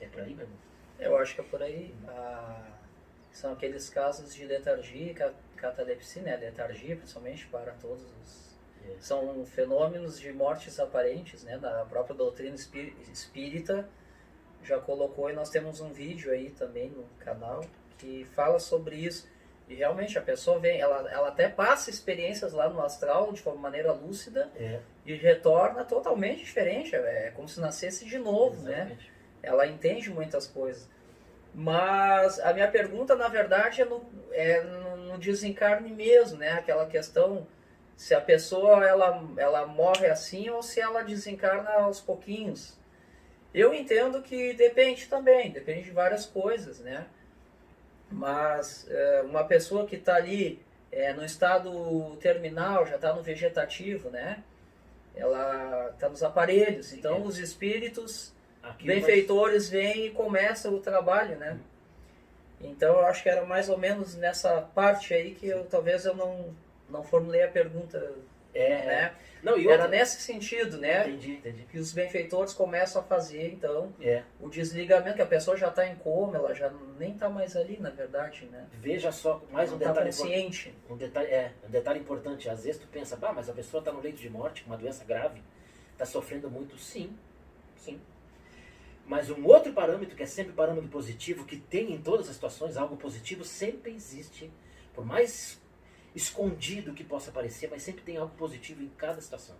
É por aí mesmo? Eu acho que é por aí. São aqueles casos de letargia e catalepsia, né? Letargia, principalmente, para todos os... São fenômenos de mortes aparentes, né? Da própria doutrina espírita já colocou, e nós temos um vídeo aí também no canal que fala sobre isso. E realmente a pessoa vem, ela até passa experiências lá no astral de uma maneira lúcida e retorna totalmente diferente. É como se nascesse de novo, exatamente, né? Ela entende muitas coisas. Mas a minha pergunta, na verdade, é no desencarne mesmo, né? Aquela questão se a pessoa ela morre assim ou se ela desencarna aos pouquinhos. Eu entendo que depende também, depende de várias coisas, né? Mas uma pessoa que está ali no estado terminal, já está no vegetativo, né? Ela está nos aparelhos. Então os espíritos benfeitores vêm e começam o trabalho, né? Então eu acho que era mais ou menos nessa parte aí que talvez eu não formulei a pergunta, né? Não, e Era outra... nesse sentido, né? Entendi. Que os benfeitores começam a fazer, então, É. o desligamento, que a pessoa já está em coma, ela já nem está mais ali, na verdade, né? Veja só, mais um Não está detalhe consciente. um detalhe importante. Às vezes tu pensa, mas a pessoa está no leito de morte, com uma doença grave, está sofrendo muito. Sim. Mas um outro parâmetro, que é sempre parâmetro positivo, que tem em todas as situações algo positivo, sempre existe. Por mais escondido que possa parecer, mas sempre tem algo positivo em cada situação.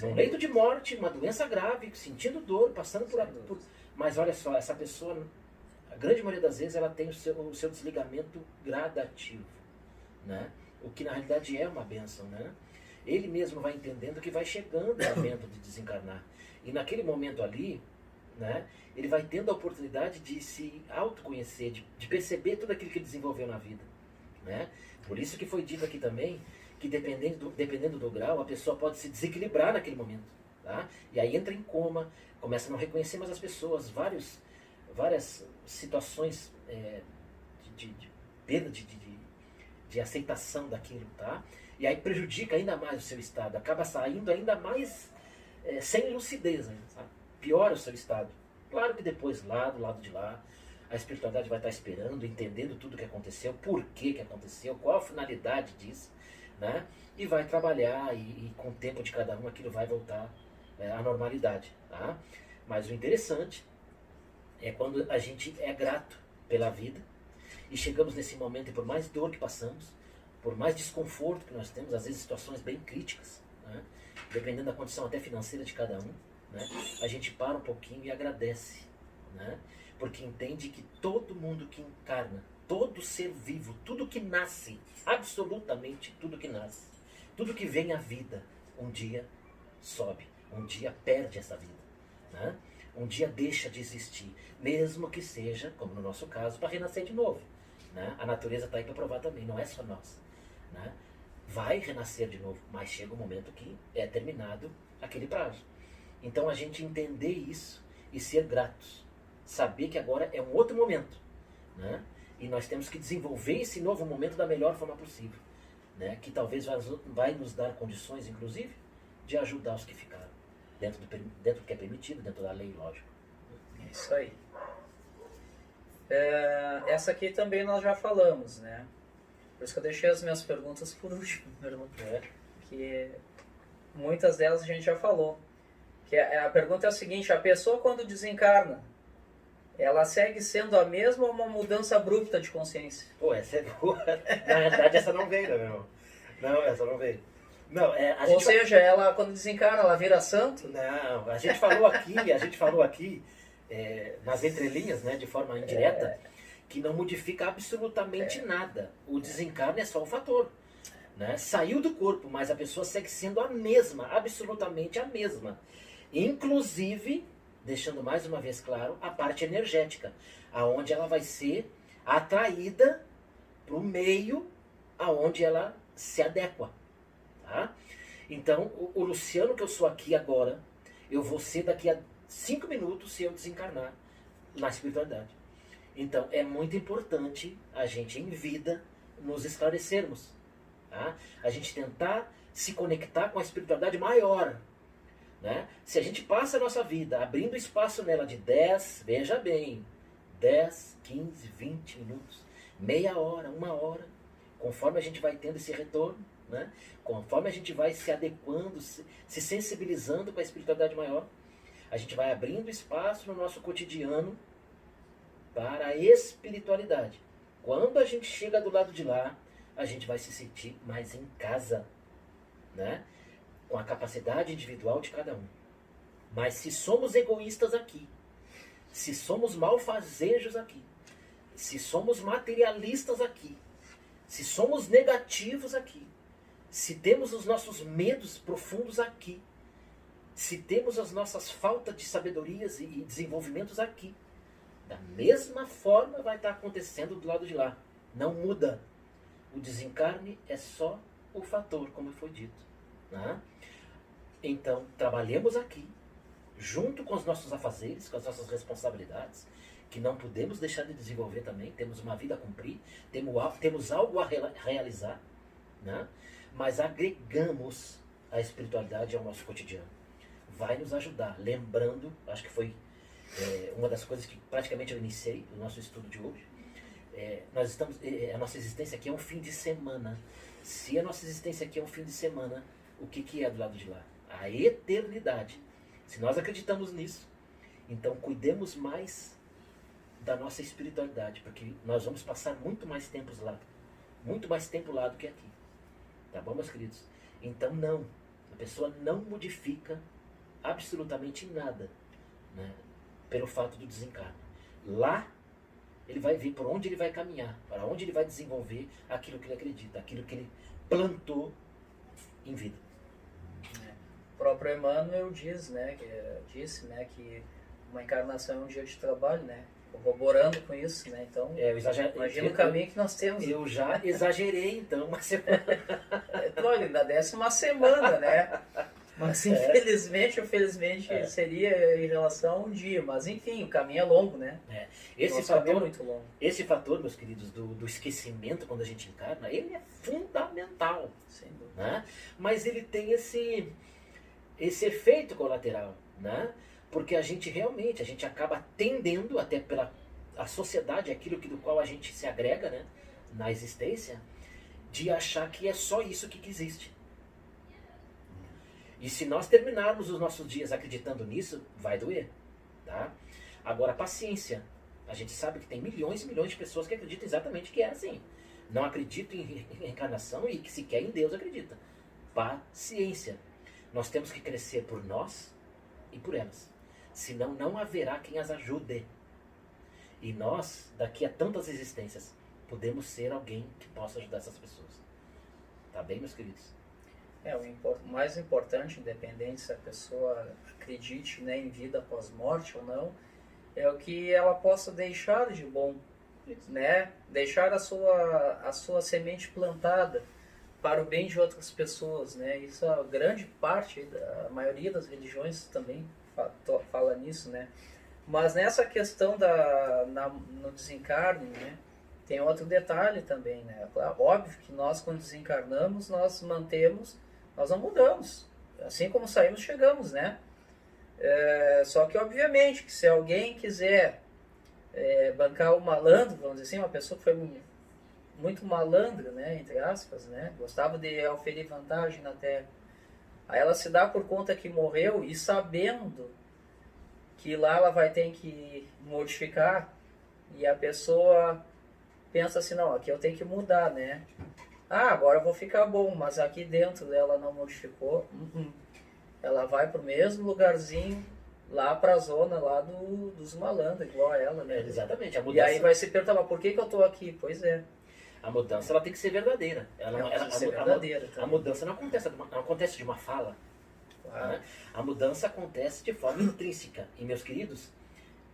Num leito de morte, uma doença grave, sentindo dor, passando por... Mas olha só, essa pessoa, a grande maioria das vezes, ela tem o seu desligamento gradativo, né? O que na realidade é uma bênção, né? Ele mesmo vai entendendo que vai chegando o momento de desencarnar. E naquele momento ali, né, ele vai tendo a oportunidade de se autoconhecer, de perceber tudo aquilo que ele desenvolveu na vida, né? Por isso que foi dito aqui também que dependendo do grau, a pessoa pode se desequilibrar naquele momento, tá? E aí entra em coma, começa a não reconhecer mais as pessoas, várias situações de perda de aceitação daquilo, tá? E aí prejudica ainda mais o seu estado, acaba saindo ainda mais sem lucidez, né, sabe? Piora o seu estado. Claro que depois, lá do lado de lá, a espiritualidade vai estar esperando, entendendo tudo o que aconteceu, por que aconteceu, qual a finalidade disso, né? E vai trabalhar e com o tempo de cada um aquilo vai voltar à normalidade, tá? Mas o interessante é quando a gente é grato pela vida e chegamos nesse momento e por mais dor que passamos, por mais desconforto que nós temos, às vezes situações bem críticas, né? Dependendo da condição até financeira de cada um, né? A gente para um pouquinho e agradece, né? Porque entende que todo mundo que encarna, todo ser vivo, tudo que nasce, absolutamente tudo que nasce, tudo que vem à vida, um dia sobe, um dia perde essa vida, né? Um dia deixa de existir, mesmo que seja, como no nosso caso, para renascer de novo, né? A natureza está aí para provar também, não é só nós, né? Vai renascer de novo, mas chega um momento que é terminado aquele prazo. Então a gente entender isso e ser gratos, saber que agora é um outro momento, né? E nós temos que desenvolver esse novo momento da melhor forma possível, né? Que talvez vai nos dar condições, inclusive, de ajudar os que ficaram, dentro do que é permitido, dentro da lei, lógico. É isso aí. Essa aqui também nós já falamos, né? Por isso que eu deixei as minhas perguntas por último, que muitas delas a gente já falou. Que a pergunta é a seguinte: a pessoa quando desencarna, ela segue sendo a mesma ou uma mudança abrupta de consciência? Pô, essa é boa. Na verdade, essa não veio, né, meu irmão? Não, essa não veio. Não, Ou seja, ela quando desencarna, ela vira santo? Não, a gente falou aqui nas entrelinhas, né, de forma indireta, que não modifica absolutamente nada. O desencarne é só um fator, né? Saiu do corpo, mas a pessoa segue sendo a mesma, absolutamente a mesma. Inclusive, deixando mais uma vez claro, a parte energética, aonde ela vai ser atraída para o meio aonde ela se adequa, tá? Então, o Luciano que eu sou aqui agora, eu vou ser daqui a 5 minutos se eu desencarnar na espiritualidade. Então, é muito importante a gente, em vida, nos esclarecermos, tá? A gente tentar se conectar com a espiritualidade maior, né? Se a gente passa a nossa vida abrindo espaço nela de 10, veja bem, 10, 15, 20 minutos, meia hora, 1 hora, conforme a gente vai tendo esse retorno, né? Conforme a gente vai se adequando, se sensibilizando com a espiritualidade maior, a gente vai abrindo espaço no nosso cotidiano para a espiritualidade. Quando a gente chega do lado de lá, a gente vai se sentir mais em casa, né? Com a capacidade individual de cada um. Mas se somos egoístas aqui, se somos malfazejos aqui, se somos materialistas aqui, se somos negativos aqui, se temos os nossos medos profundos aqui, se temos as nossas faltas de sabedorias e desenvolvimentos aqui, da mesma forma vai estar acontecendo do lado de lá. Não muda. O desencarne é só o fator, como foi dito, né? Então, trabalhemos aqui, junto com os nossos afazeres, com as nossas responsabilidades, que não podemos deixar de desenvolver também, temos uma vida a cumprir, temos algo a realizar, né? Mas agregamos a espiritualidade ao nosso cotidiano. Vai nos ajudar, lembrando, acho que foi uma das coisas que praticamente eu iniciei no nosso estudo de hoje. A nossa existência aqui é um fim de semana. Se a nossa existência aqui é um fim de semana, o que é do lado de lá? A eternidade. Se nós acreditamos nisso, então cuidemos mais da nossa espiritualidade, porque nós vamos passar muito mais tempo lá do que aqui. Tá bom, meus queridos? Então a pessoa não modifica absolutamente nada, né, pelo fato do desencarno. Lá ele vai ver por onde ele vai caminhar, para onde ele vai desenvolver aquilo que ele acredita, aquilo que ele plantou em vida. O próprio Emmanuel disse, né, que uma encarnação é um dia de trabalho, né? Corroborando com isso, né? Então, imagina o caminho que nós temos. Eu já exagerei, então, uma semana. Olha, ainda desce uma semana, né? Mas infelizmente ou felizmente seria em relação a um dia. Mas enfim, o caminho é longo, né? Esse fator é muito longo. Esse fator, meus queridos, do esquecimento quando a gente encarna, ele é fundamental. Sem dúvida. Né? Mas ele tem esse efeito colateral, né? Porque a gente acaba tendendo, até pela a sociedade, aquilo do qual a gente se agrega, né, na existência, de achar que é só isso que existe. E se nós terminarmos os nossos dias acreditando nisso, vai doer. Tá? Agora, paciência. A gente sabe que tem milhões e milhões de pessoas que acreditam exatamente que é assim. Não acreditam em reencarnação e que sequer em Deus acredita. Paciência. Nós temos que crescer por nós e por elas. Senão não haverá quem as ajude. E nós, daqui a tantas existências, podemos ser alguém que possa ajudar essas pessoas. Tá bem, meus queridos? O mais importante, independente se a pessoa acredite, né, em vida após morte ou não, é o que ela possa deixar de bom, né? Deixar a sua semente plantada para o bem de outras pessoas, né? Isso a grande parte, a maioria das religiões também fala nisso, né? Mas nessa questão no desencarne, né, tem outro detalhe também, né? Óbvio que nós, quando desencarnamos, nós não mudamos. Assim como saímos, chegamos, né? Só que, obviamente, que se alguém quiser bancar o malandro, vamos dizer assim, uma pessoa que foi muito malandra, né, entre aspas, né, gostava de oferir vantagem na Terra, aí ela se dá por conta que morreu e sabendo que lá ela vai ter que modificar, e a pessoa pensa assim, não, aqui eu tenho que mudar, né? Agora eu vou ficar bom, mas aqui dentro ela não modificou. Ela vai pro mesmo lugarzinho, lá pra zona lá dos malandros, igual a ela, né? Exatamente. A mudança... E aí vai se perguntar, mas por que eu tô aqui? Pois é. A mudança ela tem que ser verdadeira. A mudança não acontece de uma fala. Claro. Né? A mudança acontece de forma intrínseca. E, meus queridos,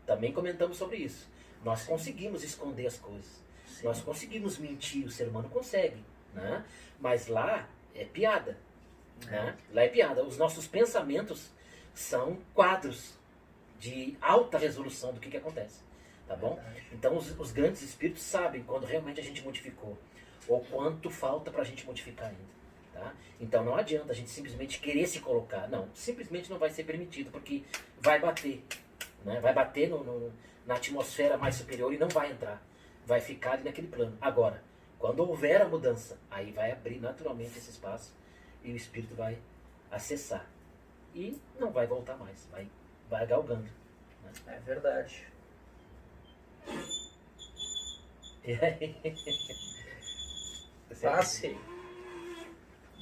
também comentamos sobre isso. Nós conseguimos esconder as coisas. Sim. Nós conseguimos mentir, o ser humano consegue. Né? Mas lá é piada. Né? Lá é piada. Os nossos pensamentos são quadros de alta resolução do que acontece. Tá bom? Então os grandes espíritos sabem quando realmente a gente modificou. Ou quanto falta pra gente modificar ainda. Tá? Então não adianta a gente simplesmente querer se colocar. Não, simplesmente não vai ser permitido, porque vai bater. Né? Vai bater na atmosfera mais superior e não vai entrar. Vai ficar ali naquele plano. Agora, quando houver a mudança, aí vai abrir naturalmente esse espaço e o espírito vai acessar. E não vai voltar mais. Vai galgando. Né? É verdade. Passe.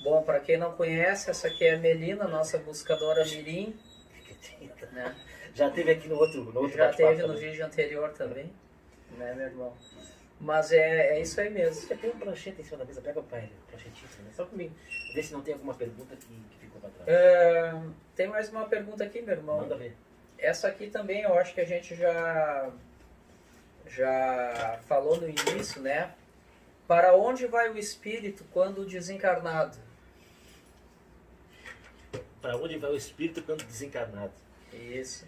Bom, para quem não conhece, essa aqui é a Melina, nossa buscadora mirim. Né? Já teve aqui no outro Já teve no vídeo anterior também, né, meu irmão? Mas é isso aí mesmo. Já tem um pranchete em cima da mesa, pega o pai, pranchetinho, né? Só comigo. Vê se não tem alguma pergunta que ficou para trás. Tem mais uma pergunta aqui, meu irmão. Manda ver. Essa aqui também eu acho que a gente já falou no início, né? Para onde vai o espírito quando desencarnado? Para onde vai o espírito quando desencarnado? Isso.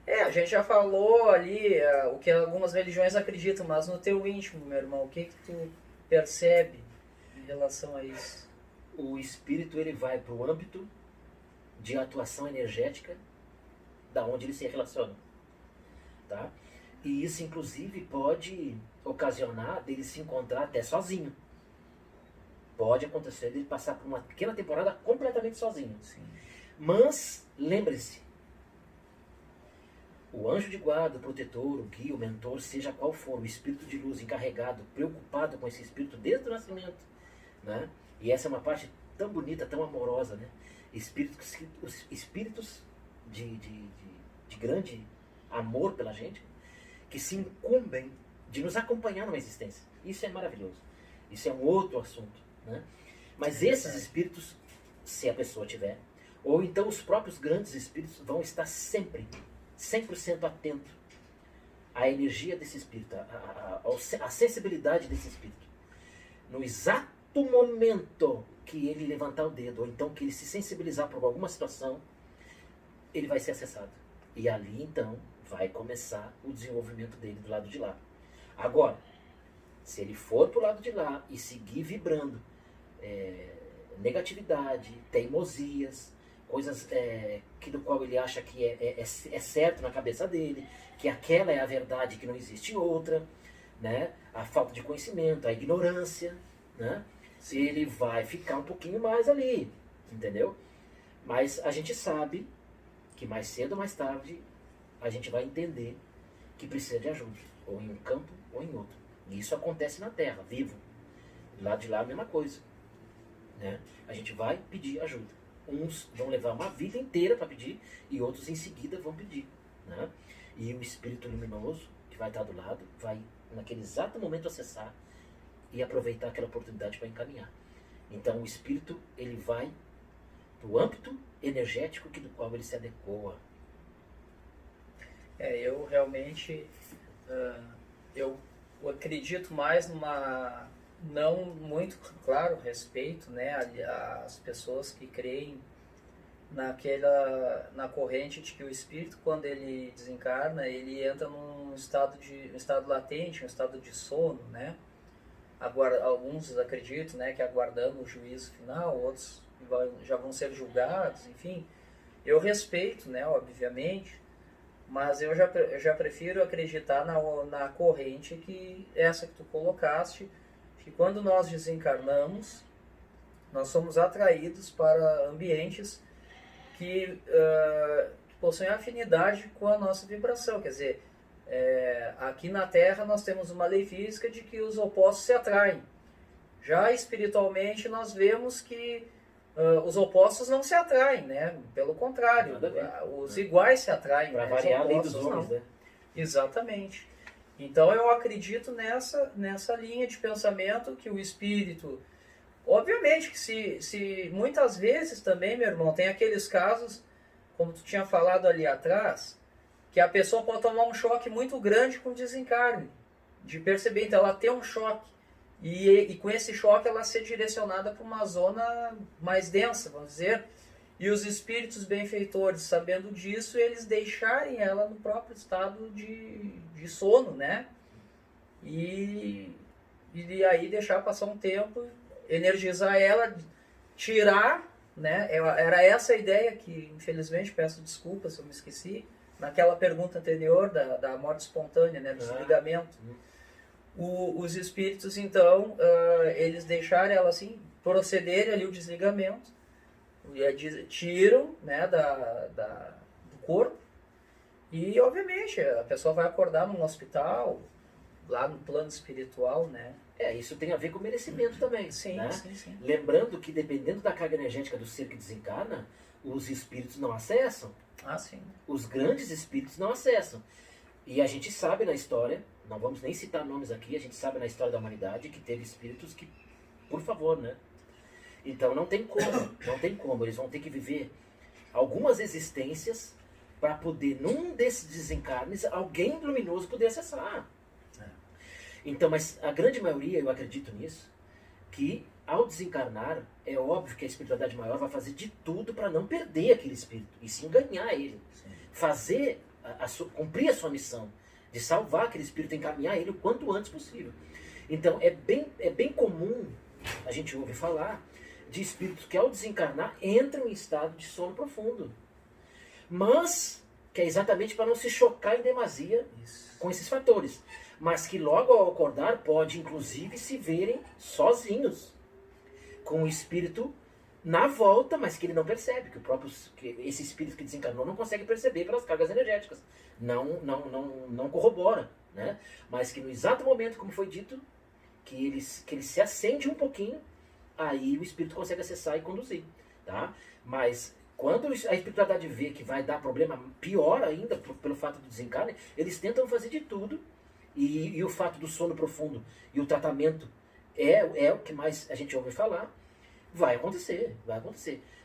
A gente já falou ali o que algumas religiões acreditam, mas no teu íntimo, meu irmão, o que que tu percebe em relação a isso? O espírito ele vai para o âmbito de atuação energética da onde ele se relaciona, tá? E isso inclusive pode ocasionar dele se encontrar até sozinho. Pode acontecer dele passar por uma pequena temporada completamente sozinho. Sim. Mas lembre-se, o anjo de guarda, o protetor, o guia, o mentor, seja qual for, o espírito de luz encarregado, preocupado com esse espírito desde o nascimento, né? E essa é uma parte tão bonita, tão amorosa, né? Espíritos de grande amor pela gente, que se incumbem de nos acompanhar numa existência. Isso é maravilhoso. Isso é um outro assunto, né? Mas esses espíritos, se a pessoa tiver, ou então os próprios grandes espíritos vão estar sempre 100% atento à energia desse espírito, à sensibilidade desse espírito. No exato momento que ele levantar o dedo, ou então que ele se sensibilizar por alguma situação, ele vai ser acessado. E ali, então, vai começar o desenvolvimento dele do lado de lá. Agora, se ele for pro lado de lá e seguir vibrando negatividade, teimosias, coisas que do qual ele acha que é certo na cabeça dele, que aquela é a verdade, que não existe outra, né? A falta de conhecimento, a ignorância, né? Ele vai ficar um pouquinho mais ali, entendeu? Mas a gente sabe que mais cedo ou mais tarde a gente vai entender que precisa de ajuda, ou em um campo ou em outro. E isso acontece na Terra, vivo. Do lado de lá a mesma coisa, né? A gente vai pedir ajuda. Uns vão levar uma vida inteira para pedir e outros em seguida vão pedir, né? E o espírito luminoso que vai estar do lado vai naquele exato momento acessar e aproveitar aquela oportunidade para encaminhar. Então o espírito ele vai para o âmbito energético do qual ele se adequa. Eu realmente eu acredito mais numa, não muito, claro, respeito, né, as pessoas que creem na corrente de que o espírito, quando ele desencarna, ele entra num estado latente, um estado de sono, né? Agora, alguns acreditam, né, que aguardando o juízo final, outros já vão ser julgados, enfim. Eu respeito, né, obviamente, mas eu já prefiro acreditar na corrente que essa que tu colocaste, que quando nós desencarnamos, nós somos atraídos para ambientes que possuem afinidade com a nossa vibração. Quer dizer, aqui na Terra nós temos uma lei física de que os opostos se atraem. Já espiritualmente nós vemos que os opostos não se atraem, né? Pelo contrário, os iguais se atraem. Para né? variar a lei dos homens, né? Exatamente. Então eu acredito nessa linha de pensamento que o espírito... Obviamente que se muitas vezes também, meu irmão, tem aqueles casos, como tu tinha falado ali atrás, que a pessoa pode tomar um choque muito grande com o desencarne, de perceber, então ela tem um choque, e com esse choque ela ser direcionada para uma zona mais densa, vamos dizer, e os espíritos benfeitores, sabendo disso, eles deixarem ela no próprio estado de sono, né? E aí deixar passar um tempo, energizar ela, tirar, né? Era essa a ideia que, infelizmente, peço desculpas se eu me esqueci, naquela pergunta anterior da morte espontânea, né? Do desligamento. Os espíritos, então, eles deixarem ela assim, procederem ali o desligamento, tiram, né, do corpo, e, obviamente, a pessoa vai acordar num hospital, lá no plano espiritual, né? Isso tem a ver com merecimento também. Sim, né? sim. Lembrando que dependendo da carga energética do ser que desencarna, os espíritos não acessam. Sim. Os grandes espíritos não acessam. E a gente sabe na história, não vamos nem citar nomes aqui, a gente sabe na história da humanidade que teve espíritos que, por favor, né? Então não tem como, eles vão ter que viver algumas existências para poder, num desses desencarnes, alguém luminoso poder acessar. Então, mas a grande maioria, eu acredito nisso, que ao desencarnar, é óbvio que a espiritualidade maior vai fazer de tudo para não perder aquele espírito, e sim ganhar ele. Sim. Fazer cumprir a sua missão, de salvar aquele espírito, encaminhar ele o quanto antes possível. Então é bem comum a gente ouvir falar de espíritos que ao desencarnar entram em estado de sono profundo. Mas, que é exatamente para não se chocar em demasia com esses fatores. Mas que logo ao acordar pode inclusive se verem sozinhos, com o espírito na volta, mas que ele não percebe, que esse espírito que desencarnou não consegue perceber pelas cargas energéticas. Não corrobora, né? Mas que no exato momento, como foi dito, que ele se acende um pouquinho, aí o espírito consegue acessar e conduzir, tá? Mas quando a espiritualidade vê que vai dar problema pior ainda pelo fato do desencarne, eles tentam fazer de tudo, e o fato do sono profundo e o tratamento é o que mais a gente ouve falar. Vai acontecer.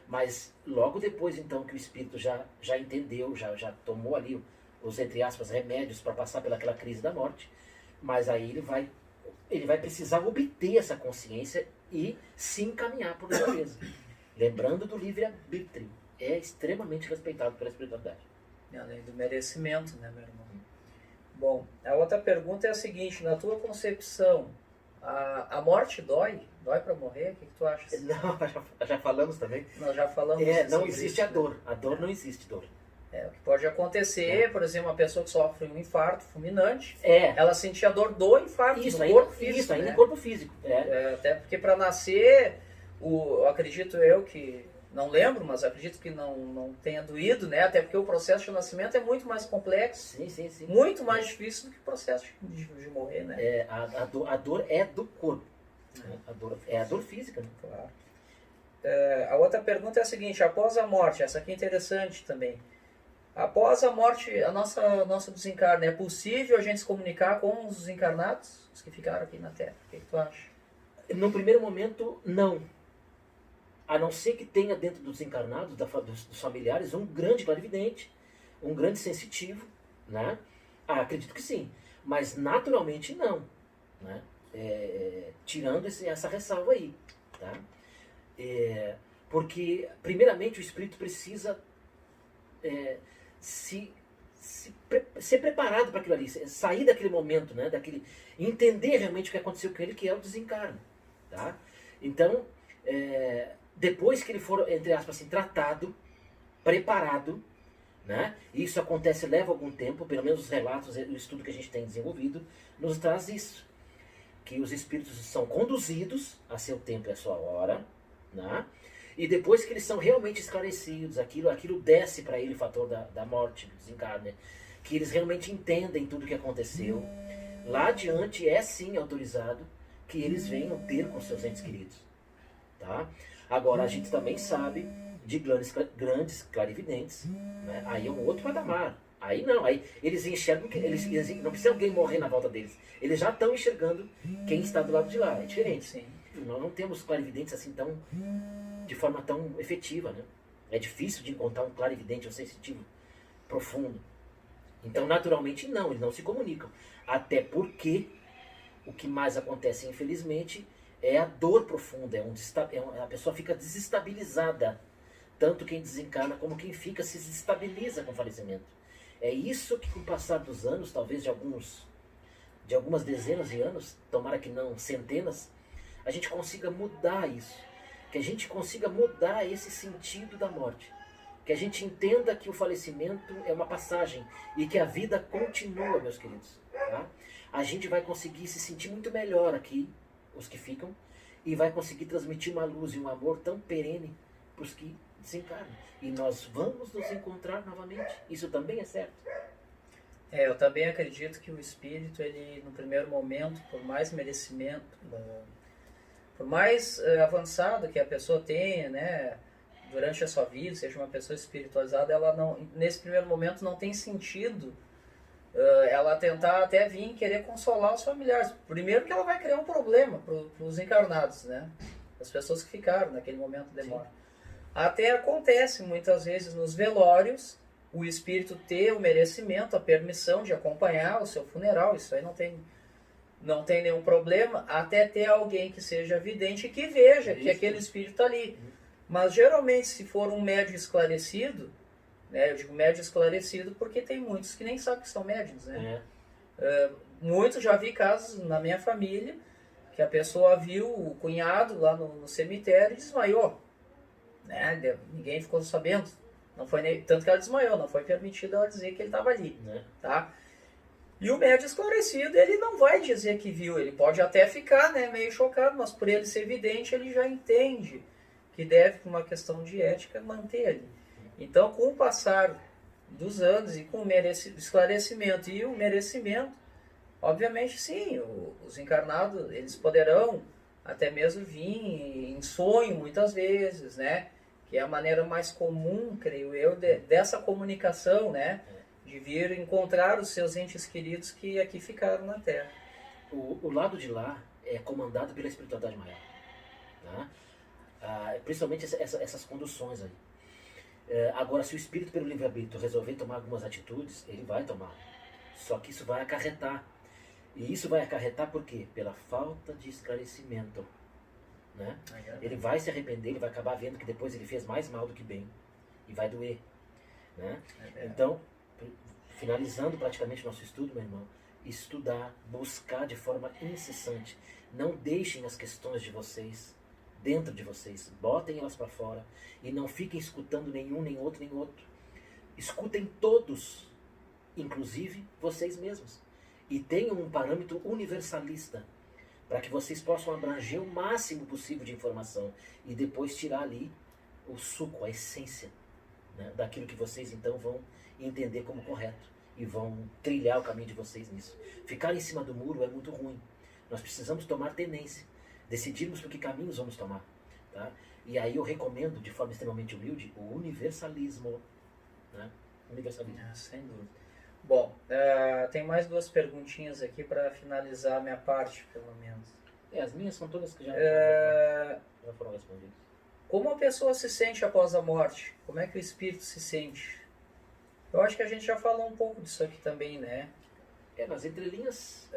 Mas logo depois, então, que o espírito já entendeu, já tomou ali os, entre aspas, remédios para passar pelaquela crise da morte, mas aí ele vai precisar obter essa consciência e se encaminhar por natureza. Lembrando do livre-arbítrio. É extremamente respeitado pela espiritualidade. Além do merecimento, né, meu irmão? Bom, a outra pergunta é a seguinte: na tua concepção, a morte dói? Dói para morrer? O que tu acha? Não, já falamos também. Nós já falamos não existe isso, a dor. A dor não existe dor. O que pode acontecer, por exemplo, uma pessoa que sofre um infarto fulminante, É. ela sentir a dor do infarto, Isso, do ainda, corpo físico. isso, ainda né? em corpo físico. Até porque para nascer, acredito eu que, não lembro, mas acredito que não tenha doído, né? Até porque o processo de nascimento é muito mais complexo, Sim. muito mais difícil do que o processo de morrer, né? A dor é do corpo. É a dor física, né? Claro. A outra pergunta é a seguinte: após a morte, essa aqui é interessante também. Após a morte, a nossa desencarne, é possível a gente se comunicar com os desencarnados, os que ficaram aqui na Terra? O que tu acha? No primeiro momento, não. A não ser que tenha dentro dos encarnados, dos familiares, um grande clarividente, um grande sensitivo, né? Acredito que sim. Mas naturalmente não, né? Tirando essa ressalva aí, tá? Porque, primeiramente, o espírito precisa ser preparado para aquilo ali, sair daquele momento, né? Entender realmente o que aconteceu com ele, que é o desencarne, tá? Então, depois que ele for, entre aspas, assim, tratado, preparado, né? Isso acontece, leva algum tempo, pelo menos os relatos, o estudo que a gente tem desenvolvido, nos traz isso. Que os espíritos são conduzidos a seu tempo e a sua hora, né? E depois que eles são realmente esclarecidos, aquilo desce para ele o fator da morte, do desencarne, que eles realmente entendem tudo o que aconteceu, lá adiante é sim autorizado que eles venham ter com seus entes queridos, tá? Agora, a gente também sabe de grandes clarividentes, né? Aí é um outro patamar. Aí não, aí eles enxergam, eles não precisa alguém morrer na volta deles. Eles já estão enxergando quem está do lado de lá. É diferente. Sim. Nós não temos clarividentes assim de forma tão efetiva, né? É difícil de encontrar um clarividente ou sensitivo profundo. Então, naturalmente, não, eles não se comunicam. Até porque o que mais acontece, infelizmente, é a dor profunda. A pessoa fica desestabilizada. Tanto quem desencarna como quem fica se desestabiliza com o falecimento. É isso que, com o passar dos anos, talvez de algumas dezenas de anos, tomara que não centenas, a gente consiga mudar isso. Que a gente consiga mudar esse sentido da morte. Que a gente entenda que o falecimento é uma passagem e que a vida continua, meus queridos. Tá? A gente vai conseguir se sentir muito melhor aqui, os que ficam, e vai conseguir transmitir uma luz e um amor tão perene para os que desencarnam. E nós vamos nos encontrar novamente. Isso também é certo. Eu também acredito que o espírito, ele no primeiro momento, por mais merecimento, por mais avançado que a pessoa tenha, né, durante a sua vida, seja uma pessoa espiritualizada, ela não, nesse primeiro momento não tem sentido ela tentar até vir querer consolar os familiares. Primeiro que ela vai criar um problema para os encarnados, né, as pessoas que ficaram naquele momento de morte. Até acontece muitas vezes nos velórios o espírito ter o merecimento, a permissão de acompanhar o seu funeral. Isso aí não tem nenhum problema, até ter alguém que seja vidente e que veja que aquele espírito está ali. Mas geralmente, se for um médium esclarecido, né? Eu digo médio esclarecido porque tem muitos que nem sabem que são médiums, né? Muitos, já vi casos na minha família que a pessoa viu o cunhado lá no cemitério e desmaiou, né? Ninguém ficou sabendo. Não foi nem, tanto que ela desmaiou, não foi permitido ela dizer que ele estava ali, tá? E o médium esclarecido, ele não vai dizer que viu, ele pode até ficar, né, meio chocado, mas por ele ser evidente, ele já entende que deve, por uma questão de ética, manter ali. Então, com o passar dos anos e com o esclarecimento e o merecimento, obviamente, sim, os encarnados, eles poderão até mesmo vir em sonho, muitas vezes, né? Que é a maneira mais comum, creio eu, dessa comunicação, né? De vir encontrar os seus entes queridos que aqui ficaram na Terra. O lado de lá é comandado pela espiritualidade maior. Tá? Principalmente essas conduções aí. Agora, se o espírito pelo livre-arbítrio resolver tomar algumas atitudes, ele vai tomar. Só que isso vai acarretar. E isso vai acarretar por quê? Pela falta de esclarecimento. Né? Ele vai se arrepender, ele vai acabar vendo que depois ele fez mais mal do que bem. E vai doer. Né? Então, finalizando praticamente o nosso estudo, meu irmão, estudar, buscar de forma incessante. Não deixem as questões de vocês dentro de vocês. Botem elas para fora. E não fiquem escutando nenhum, nem outro, nem outro. Escutem todos, inclusive vocês mesmos. E tenham um parâmetro universalista, para que vocês possam abranger o máximo possível de informação e depois tirar ali o suco, a essência, né, daquilo que vocês então vão entender como correto e vão trilhar o caminho de vocês nisso. Ficar em cima do muro é muito ruim. Nós precisamos tomar tenência, decidirmos por que caminhos vamos tomar. Tá? E aí eu recomendo, de forma extremamente humilde, o universalismo. Né? Universalismo. Sem dúvida. Bom, tem mais duas perguntinhas aqui para finalizar a minha parte, pelo menos. As minhas são todas que já foram respondidas. Como a pessoa se sente após a morte? Como é que o espírito se sente? Eu acho que a gente já falou um pouco disso aqui também, né? Nas entrelinhas.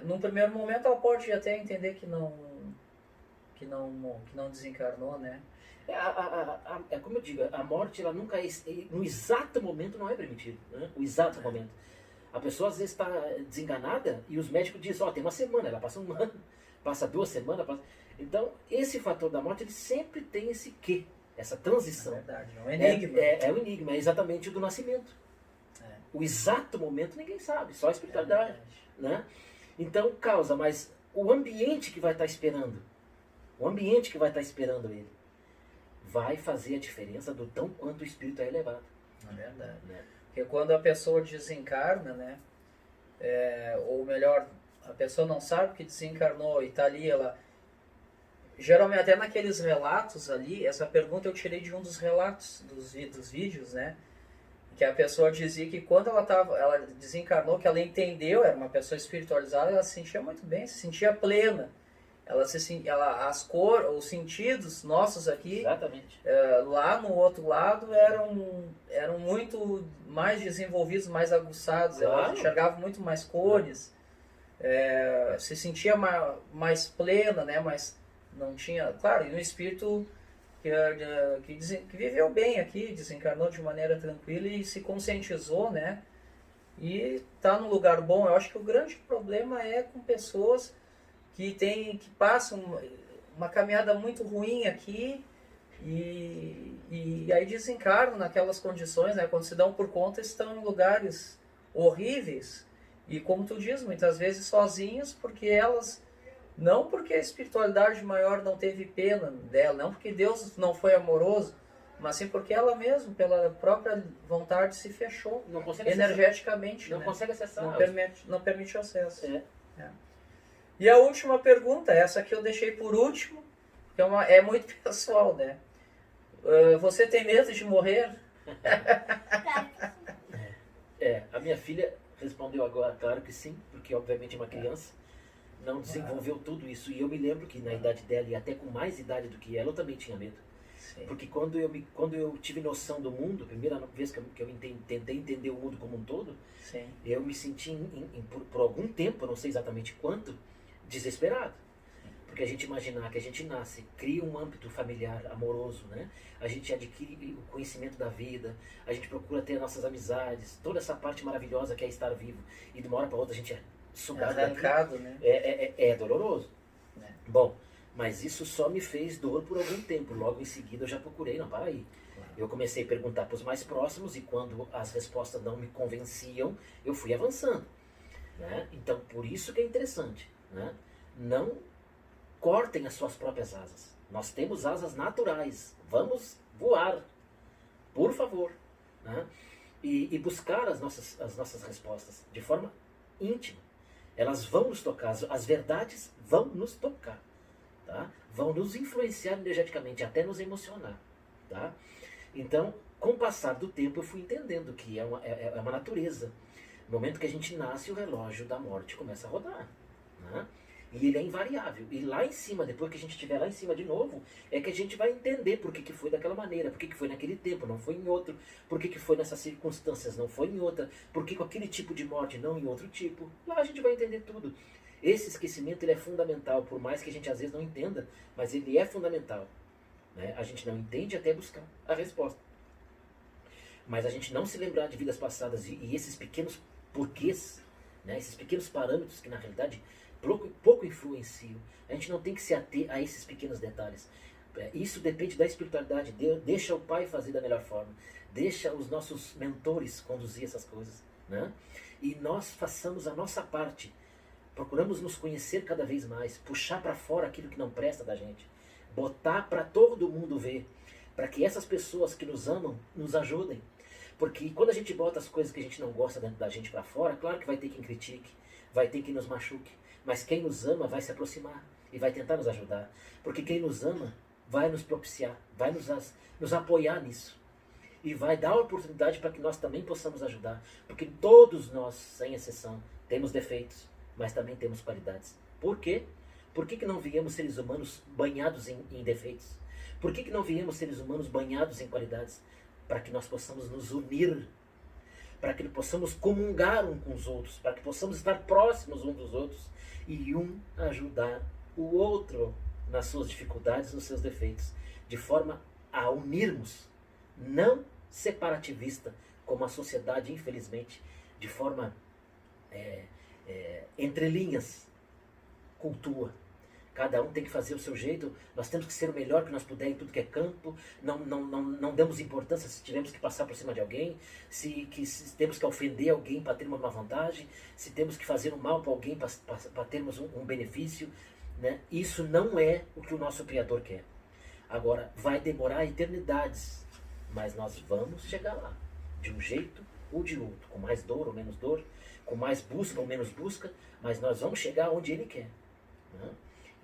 Num primeiro momento ela pode até entender que não desencarnou, né? Como eu digo, a morte ela nunca no exato momento não é permitido, né? O exato momento. A pessoa às vezes está desenganada e os médicos dizem, tem uma semana, ela passa um ano, passa 2 semanas, Então, esse fator da morte, ele sempre tem esse quê, essa transição. É verdade, é um enigma. É um enigma, é exatamente o do nascimento. O exato momento ninguém sabe, só a espiritualidade. Né? Então, causa, mas o ambiente que vai estar esperando, ele, vai fazer a diferença do tão quanto o espírito é elevado. É verdade. Né? Porque quando a pessoa desencarna, né? Ou melhor, a pessoa não sabe que desencarnou e está ali, ela... Geralmente, até naqueles relatos ali, essa pergunta eu tirei de um dos relatos dos vídeos, né? Que a pessoa dizia que quando ela desencarnou, que ela entendeu, era uma pessoa espiritualizada, ela se sentia muito bem, se sentia plena. Os sentidos nossos aqui, exatamente. Lá no outro lado, eram muito mais desenvolvidos, mais aguçados. Claro. Ela enxergava muito mais cores, se sentia mais plena, né? Mas não tinha... Claro, e um espírito que viveu bem aqui, desencarnou de maneira tranquila e se conscientizou, né? E está num lugar bom. Eu acho que o grande problema é com pessoas que passam uma caminhada muito ruim aqui e aí desencarnam naquelas condições, né? Quando se dão por conta, estão em lugares horríveis e, como tu diz, muitas vezes sozinhas, não porque a espiritualidade maior não teve pena dela, não porque Deus não foi amoroso, mas sim porque ela mesma, pela própria vontade, se fechou energeticamente. Não consegue acessar. Não permite acesso. E a última pergunta, essa aqui eu deixei por último, que é muito pessoal, né? Você tem medo de morrer? A minha filha respondeu agora, claro que sim, porque obviamente é uma criança, não desenvolveu tudo isso. E eu me lembro que na idade dela, e até com mais idade do que ela, eu também tinha medo. Sim. Porque quando eu tive noção do mundo, a primeira vez que eu tentei entender o mundo como um todo, sim, eu me senti por algum tempo, não sei exatamente quanto, desesperado. Porque a gente imaginar que a gente nasce, cria um âmbito familiar, amoroso, né? A gente adquire o conhecimento da vida, a gente procura ter nossas amizades, toda essa parte maravilhosa que é estar vivo, e de uma hora para outra a gente é sugado arrancado, né? É doloroso. É. Bom, mas isso só me fez dor por algum tempo. Logo em seguida eu já procurei, não, para aí. Eu comecei a perguntar para os mais próximos e quando as respostas não me convenciam, eu fui avançando. Né? Então, por isso que é interessante. Né? Não cortem as suas próprias asas. Nós temos asas naturais. Vamos voar, por favor. Né? E buscar as nossas respostas de forma íntima. Elas vão nos tocar, as verdades vão nos tocar. Tá? Vão nos influenciar energeticamente, até nos emocionar. Tá? Então, com o passar do tempo, eu fui entendendo que é uma natureza. No momento que a gente nasce, o relógio da morte começa a rodar. Né? E ele é invariável. E lá em cima, depois que a gente estiver lá em cima de novo, é que a gente vai entender por que foi daquela maneira, por que foi naquele tempo, não foi em outro, por que foi nessas circunstâncias, não foi em outra, por que com aquele tipo de morte, não em outro tipo. Lá a gente vai entender tudo. Esse esquecimento ele é fundamental, por mais que a gente às vezes não entenda, mas ele é fundamental. Né? A gente não entende até buscar a resposta. Mas a gente não se lembrar de vidas passadas e esses pequenos porquês, né? Esses pequenos parâmetros que na realidade pouco influenciam. A gente não tem que se ater a esses pequenos detalhes. Isso depende da espiritualidade. Deixa o Pai fazer da melhor forma. Deixa os nossos mentores conduzir essas coisas. Né? E nós façamos a nossa parte. Procuramos nos conhecer cada vez mais. Puxar para fora aquilo que não presta da gente. Botar para todo mundo ver. Para que essas pessoas que nos amam nos ajudem. Porque quando a gente bota as coisas que a gente não gosta dentro da gente para fora, claro que vai ter quem critique. Vai ter quem nos machuque. Mas quem nos ama vai se aproximar e vai tentar nos ajudar. Porque quem nos ama vai nos propiciar, vai nos apoiar nisso. E vai dar a oportunidade para que nós também possamos ajudar. Porque todos nós, sem exceção, temos defeitos, mas também temos qualidades. Por quê? Por que não viemos seres humanos banhados em defeitos? Por que não viemos seres humanos banhados em qualidades? Para que nós possamos nos unir, para que possamos comungar um com os outros, para que possamos estar próximos um dos outros e um ajudar o outro nas suas dificuldades, nos seus defeitos, de forma a unirmos, não separativista, como a sociedade, infelizmente, de forma entre linhas, cultua. Cada um tem que fazer o seu jeito, nós temos que ser o melhor que nós puder em tudo que é campo, não damos importância se tivermos que passar por cima de alguém, se temos que ofender alguém para termos uma vantagem, se temos que fazer um mal para alguém para termos um benefício. Né? Isso não é o que o nosso Criador quer. Agora, vai demorar eternidades, mas nós vamos chegar lá, de um jeito ou de outro, com mais dor ou menos dor, com mais busca ou menos busca, mas nós vamos chegar onde Ele quer. Né?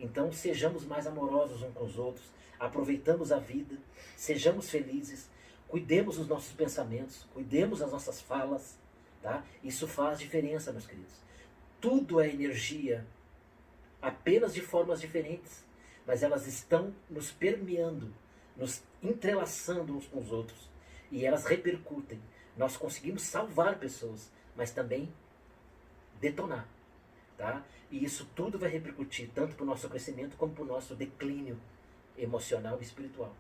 Então, sejamos mais amorosos uns com os outros, aproveitamos a vida, sejamos felizes, cuidemos dos nossos pensamentos, cuidemos das nossas falas. Tá? Isso faz diferença, meus queridos. Tudo é energia, apenas de formas diferentes, mas elas estão nos permeando, nos entrelaçando uns com os outros, e elas repercutem. Nós conseguimos salvar pessoas, mas também detonar. Tá? E isso tudo vai repercutir tanto para o nosso crescimento como para o nosso declínio emocional e espiritual.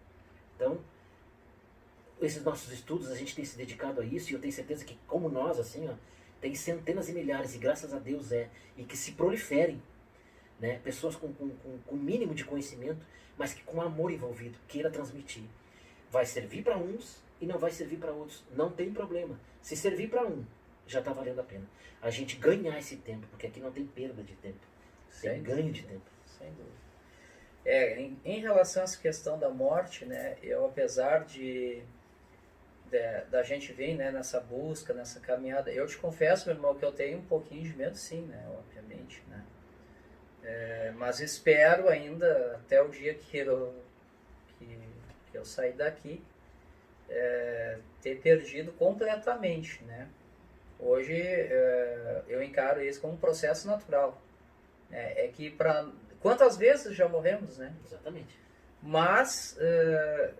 Então, esses nossos estudos, a gente tem se dedicado a isso, e eu tenho certeza que, como nós, assim, ó, tem centenas e milhares, e graças a Deus e que se proliferem, né? Pessoas com mínimo de conhecimento, mas que com amor envolvido, queira transmitir. Vai servir para uns e não vai servir para outros. Não tem problema. Se servir para um, já está valendo a pena. A gente ganhar esse tempo, porque aqui não tem perda de tempo. Tem ganho de tempo. Sem dúvida. Em relação a essa questão da morte, né, eu, apesar da gente vir, né, nessa busca, nessa caminhada, eu te confesso, meu irmão, que eu tenho um pouquinho de medo, sim, né, obviamente, né. Mas espero ainda, até o dia que eu sair daqui, ter perdido completamente, né. Hoje eu encaro isso como um processo natural. Quantas vezes já morremos, né? Exatamente. Mas,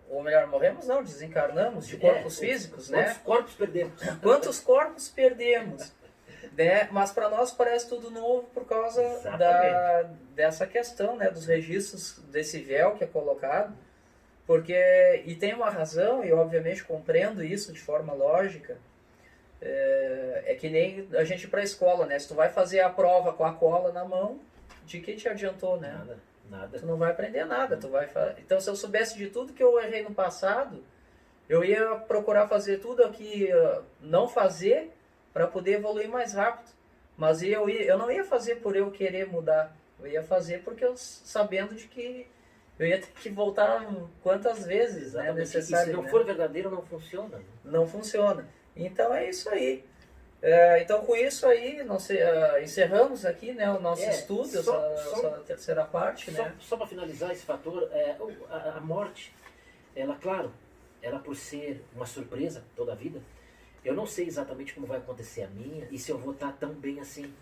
ou melhor, morremos não, desencarnamos de corpos físicos, né? Quantos corpos perdemos? Quantos corpos perdemos? né? Mas para nós parece tudo novo por causa dessa questão, né? Dos registros desse véu que é colocado. Porque, e tem uma razão, e obviamente compreendo isso de forma lógica, é que nem a gente ir para a escola, né? Se tu vai fazer a prova com a cola na mão, de que te adiantou, né? Nada. Tu não vai aprender nada. Tu vai Então, se eu soubesse de tudo que eu errei no passado, eu ia procurar fazer tudo aqui, não fazer, para poder evoluir mais rápido. Mas eu não ia fazer por eu querer mudar. Eu ia fazer porque eu sabendo de que eu ia ter que voltar quantas vezes, né, necessário. E se não né? for verdadeiro, não funciona. Né? Não funciona. Então é isso aí. Então com isso aí nós encerramos aqui, né, o nosso estudo, essa terceira parte. Né? Só para finalizar esse fator, a morte, ela, claro, ela por ser uma surpresa toda a vida, eu não sei exatamente como vai acontecer a minha e se eu vou estar tão bem assim.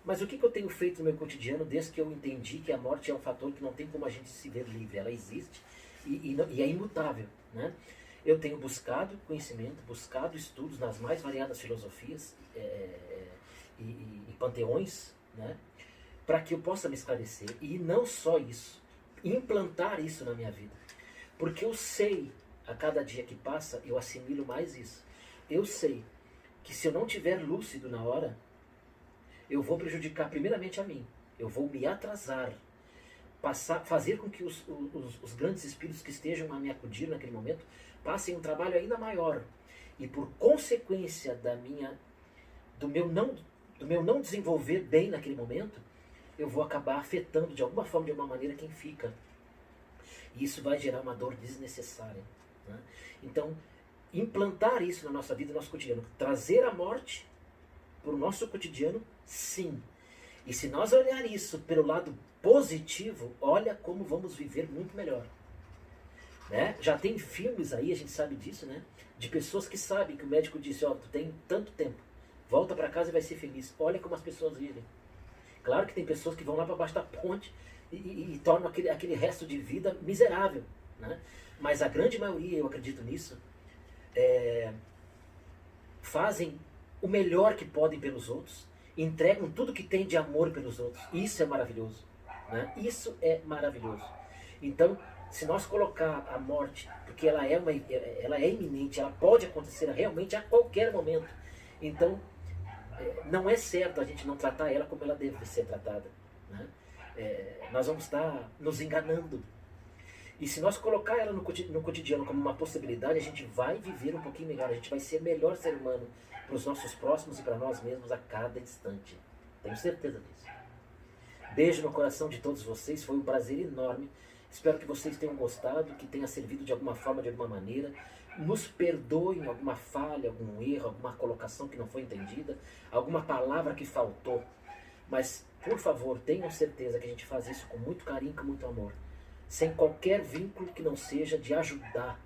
Mas o que eu tenho feito no meu cotidiano desde que eu entendi que a morte é um fator que não tem como a gente se ver livre, ela existe e é imutável, né? Eu tenho buscado conhecimento, buscado estudos nas mais variadas filosofias e panteões, né? Para que eu possa me esclarecer. E não só isso, implantar isso na minha vida. Porque eu sei, a cada dia que passa, eu assimilo mais isso. Eu sei que se eu não tiver lúcido na hora, eu vou prejudicar primeiramente a mim. Eu vou me atrasar. Fazer com que os grandes espíritos que estejam a me acudir naquele momento passem um trabalho ainda maior. E por consequência do meu não desenvolver bem naquele momento, eu vou acabar afetando de alguma forma, de alguma maneira, quem fica. E isso vai gerar uma dor desnecessária. Né? Então, implantar isso na nossa vida, no nosso cotidiano, trazer a morte para o nosso cotidiano, sim. E se nós olhar isso pelo lado positivo, olha como vamos viver muito melhor. Né? Já tem filmes aí, a gente sabe disso, né? De pessoas que sabem que o médico disse, ó, tu tem tanto tempo, volta para casa e vai ser feliz. Olha como as pessoas vivem. Claro que tem pessoas que vão lá para baixo da ponte e tornam aquele resto de vida miserável. Né? Mas a grande maioria, eu acredito nisso, fazem o melhor que podem pelos outros, entregam tudo que tem de amor pelos outros. Isso é maravilhoso. Né? Isso é maravilhoso. Então, se nós colocar a morte, porque ela é iminente, ela pode acontecer realmente a qualquer momento. Então, não é certo a gente não tratar ela como ela deve ser tratada. Né? Nós vamos estar nos enganando. E se nós colocar ela no cotidiano como uma possibilidade, a gente vai viver um pouquinho melhor, a gente vai ser melhor ser humano para os nossos próximos e para nós mesmos a cada instante. Tenho certeza disso. Beijo no coração de todos vocês, foi um prazer enorme. Espero que vocês tenham gostado, que tenha servido de alguma forma, de alguma maneira. Nos perdoem alguma falha, algum erro, alguma colocação que não foi entendida, alguma palavra que faltou. Mas, por favor, tenham certeza que a gente faz isso com muito carinho, com muito amor. Sem qualquer vínculo que não seja de ajudar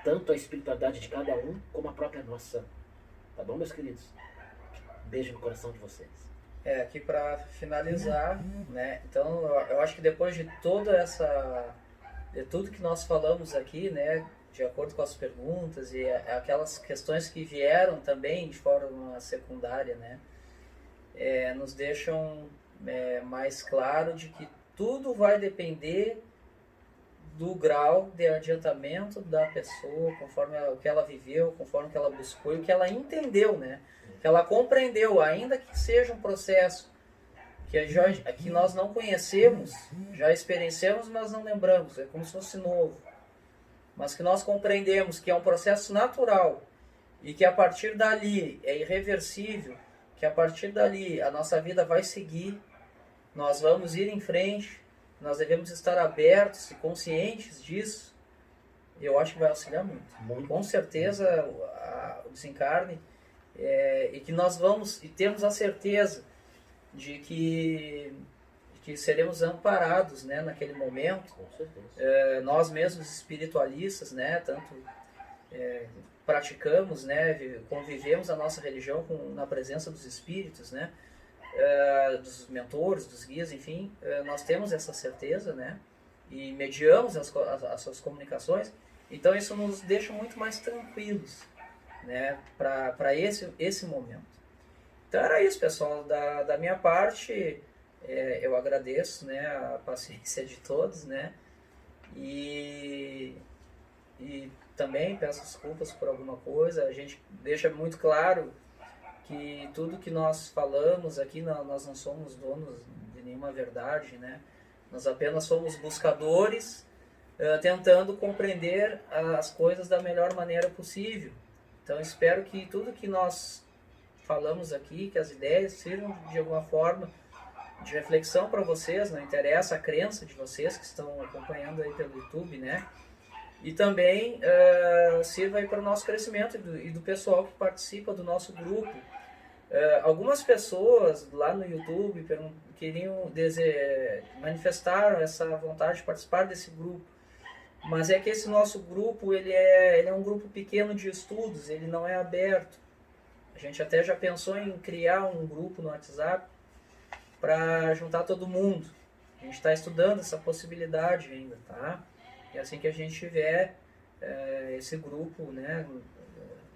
tanto a espiritualidade de cada um, como a própria nossa. Tá bom, meus queridos? Beijo no coração de vocês. Aqui para finalizar, né? Então eu acho que depois de de tudo que nós falamos aqui, né? De acordo com as perguntas e aquelas questões que vieram também de forma secundária, né? Nos deixam mais claro de que tudo vai depender do grau de adiantamento da pessoa, conforme o que ela viveu, conforme o que ela buscou e o que ela entendeu, né? Que ela compreendeu, ainda que seja um processo que nós não conhecemos, já experienciamos, mas não lembramos, é como se fosse novo. Mas que nós compreendemos que é um processo natural e que a partir dali é irreversível, que a partir dali a nossa vida vai seguir, nós vamos ir em frente, nós devemos estar abertos e conscientes disso. Eu acho que vai auxiliar muito. Com certeza o desencarne, e que nós vamos e temos a certeza de que seremos amparados, né, naquele momento. Com certeza. Nós mesmos espiritualistas, né, tanto praticamos, né, convivemos a nossa religião na presença dos espíritos, né, dos mentores, dos guias, enfim, nós temos essa certeza, né, e mediamos as suas comunicações. Então isso nos deixa muito mais tranquilos, né, para esse momento. Então era isso, pessoal. Da minha parte, eu agradeço, né, a paciência de todos, né? E, e também peço desculpas por alguma coisa. A gente deixa muito claro que tudo que nós falamos aqui, nós não somos donos de nenhuma verdade, né? Nós apenas somos buscadores, tentando compreender as coisas da melhor maneira possível. Então espero que tudo que nós falamos aqui, que as ideias sirvam de alguma forma de reflexão para vocês, não interessa a crença de vocês que estão acompanhando aí pelo YouTube, né? E também sirva aí para o nosso crescimento e do pessoal que participa do nosso grupo. Algumas pessoas lá no YouTube queriam manifestaram essa vontade de participar desse grupo, mas é que esse nosso grupo ele é um grupo pequeno de estudos, ele não é aberto. A gente até já pensou em criar um grupo no WhatsApp para juntar todo mundo. A gente está estudando essa possibilidade ainda, tá? E assim que a gente tiver esse grupo, né,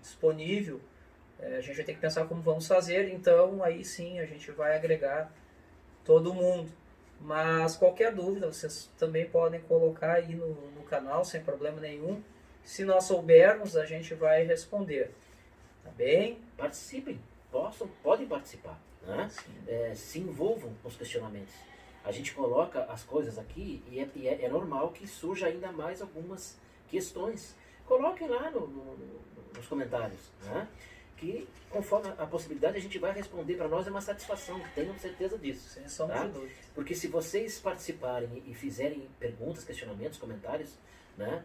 disponível, a gente vai ter que pensar como vamos fazer. Então aí sim a gente vai agregar todo mundo. Mas qualquer dúvida vocês também podem colocar aí no canal sem problema nenhum. Se nós soubermos, a gente vai responder. Tá bem? Participem, podem participar, né? Se envolvam com os questionamentos. A gente coloca as coisas aqui e é normal que surja ainda mais algumas questões. Coloquem lá nos comentários, né? Que conforme a possibilidade a gente vai responder. Para nós é uma satisfação, tenham certeza disso. Sem sombra tá? de dúvida. Porque se vocês participarem e fizerem perguntas, questionamentos, comentários, né,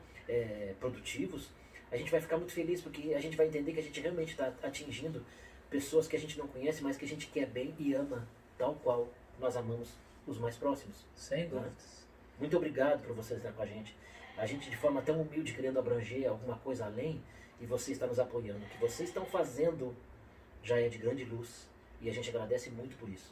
produtivos, a gente vai ficar muito feliz, porque a gente vai entender que a gente realmente está atingindo pessoas que a gente não conhece, mas que a gente quer bem e ama, tal qual nós amamos os mais próximos. Sem né? dúvidas. Muito obrigado por vocês estar com a gente. A gente de forma tão humilde, querendo abranger alguma coisa além, e você está nos apoiando. O que vocês estão fazendo já é de grande luz, e a gente agradece muito por isso.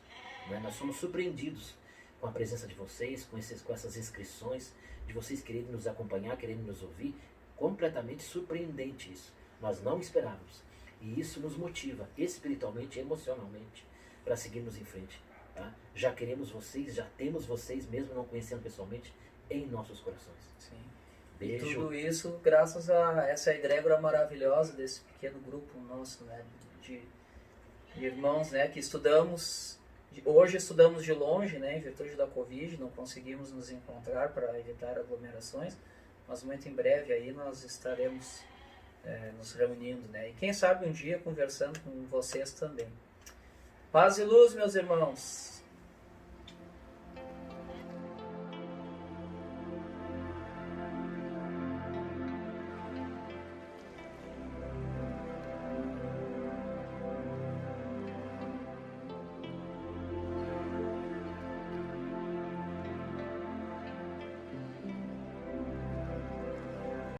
Né? Nós somos surpreendidos com a presença de vocês, com essas inscrições, de vocês quererem nos acompanhar, quererem nos ouvir. Completamente surpreendente isso. Nós não esperávamos. E isso nos motiva espiritualmente e emocionalmente para seguirmos em frente. Tá? Já queremos vocês, já temos vocês, mesmo não conhecendo pessoalmente, em nossos corações. Sim. Beijo. E tudo isso graças a essa egrégora maravilhosa desse pequeno grupo nosso, né, de irmãos, né, que estudamos. Hoje estudamos de longe, né, em virtude da Covid, não conseguimos nos encontrar para evitar aglomerações, mas muito em breve aí nós estaremos nos reunindo, né, e quem sabe um dia conversando com vocês também. Paz e luz, meus irmãos!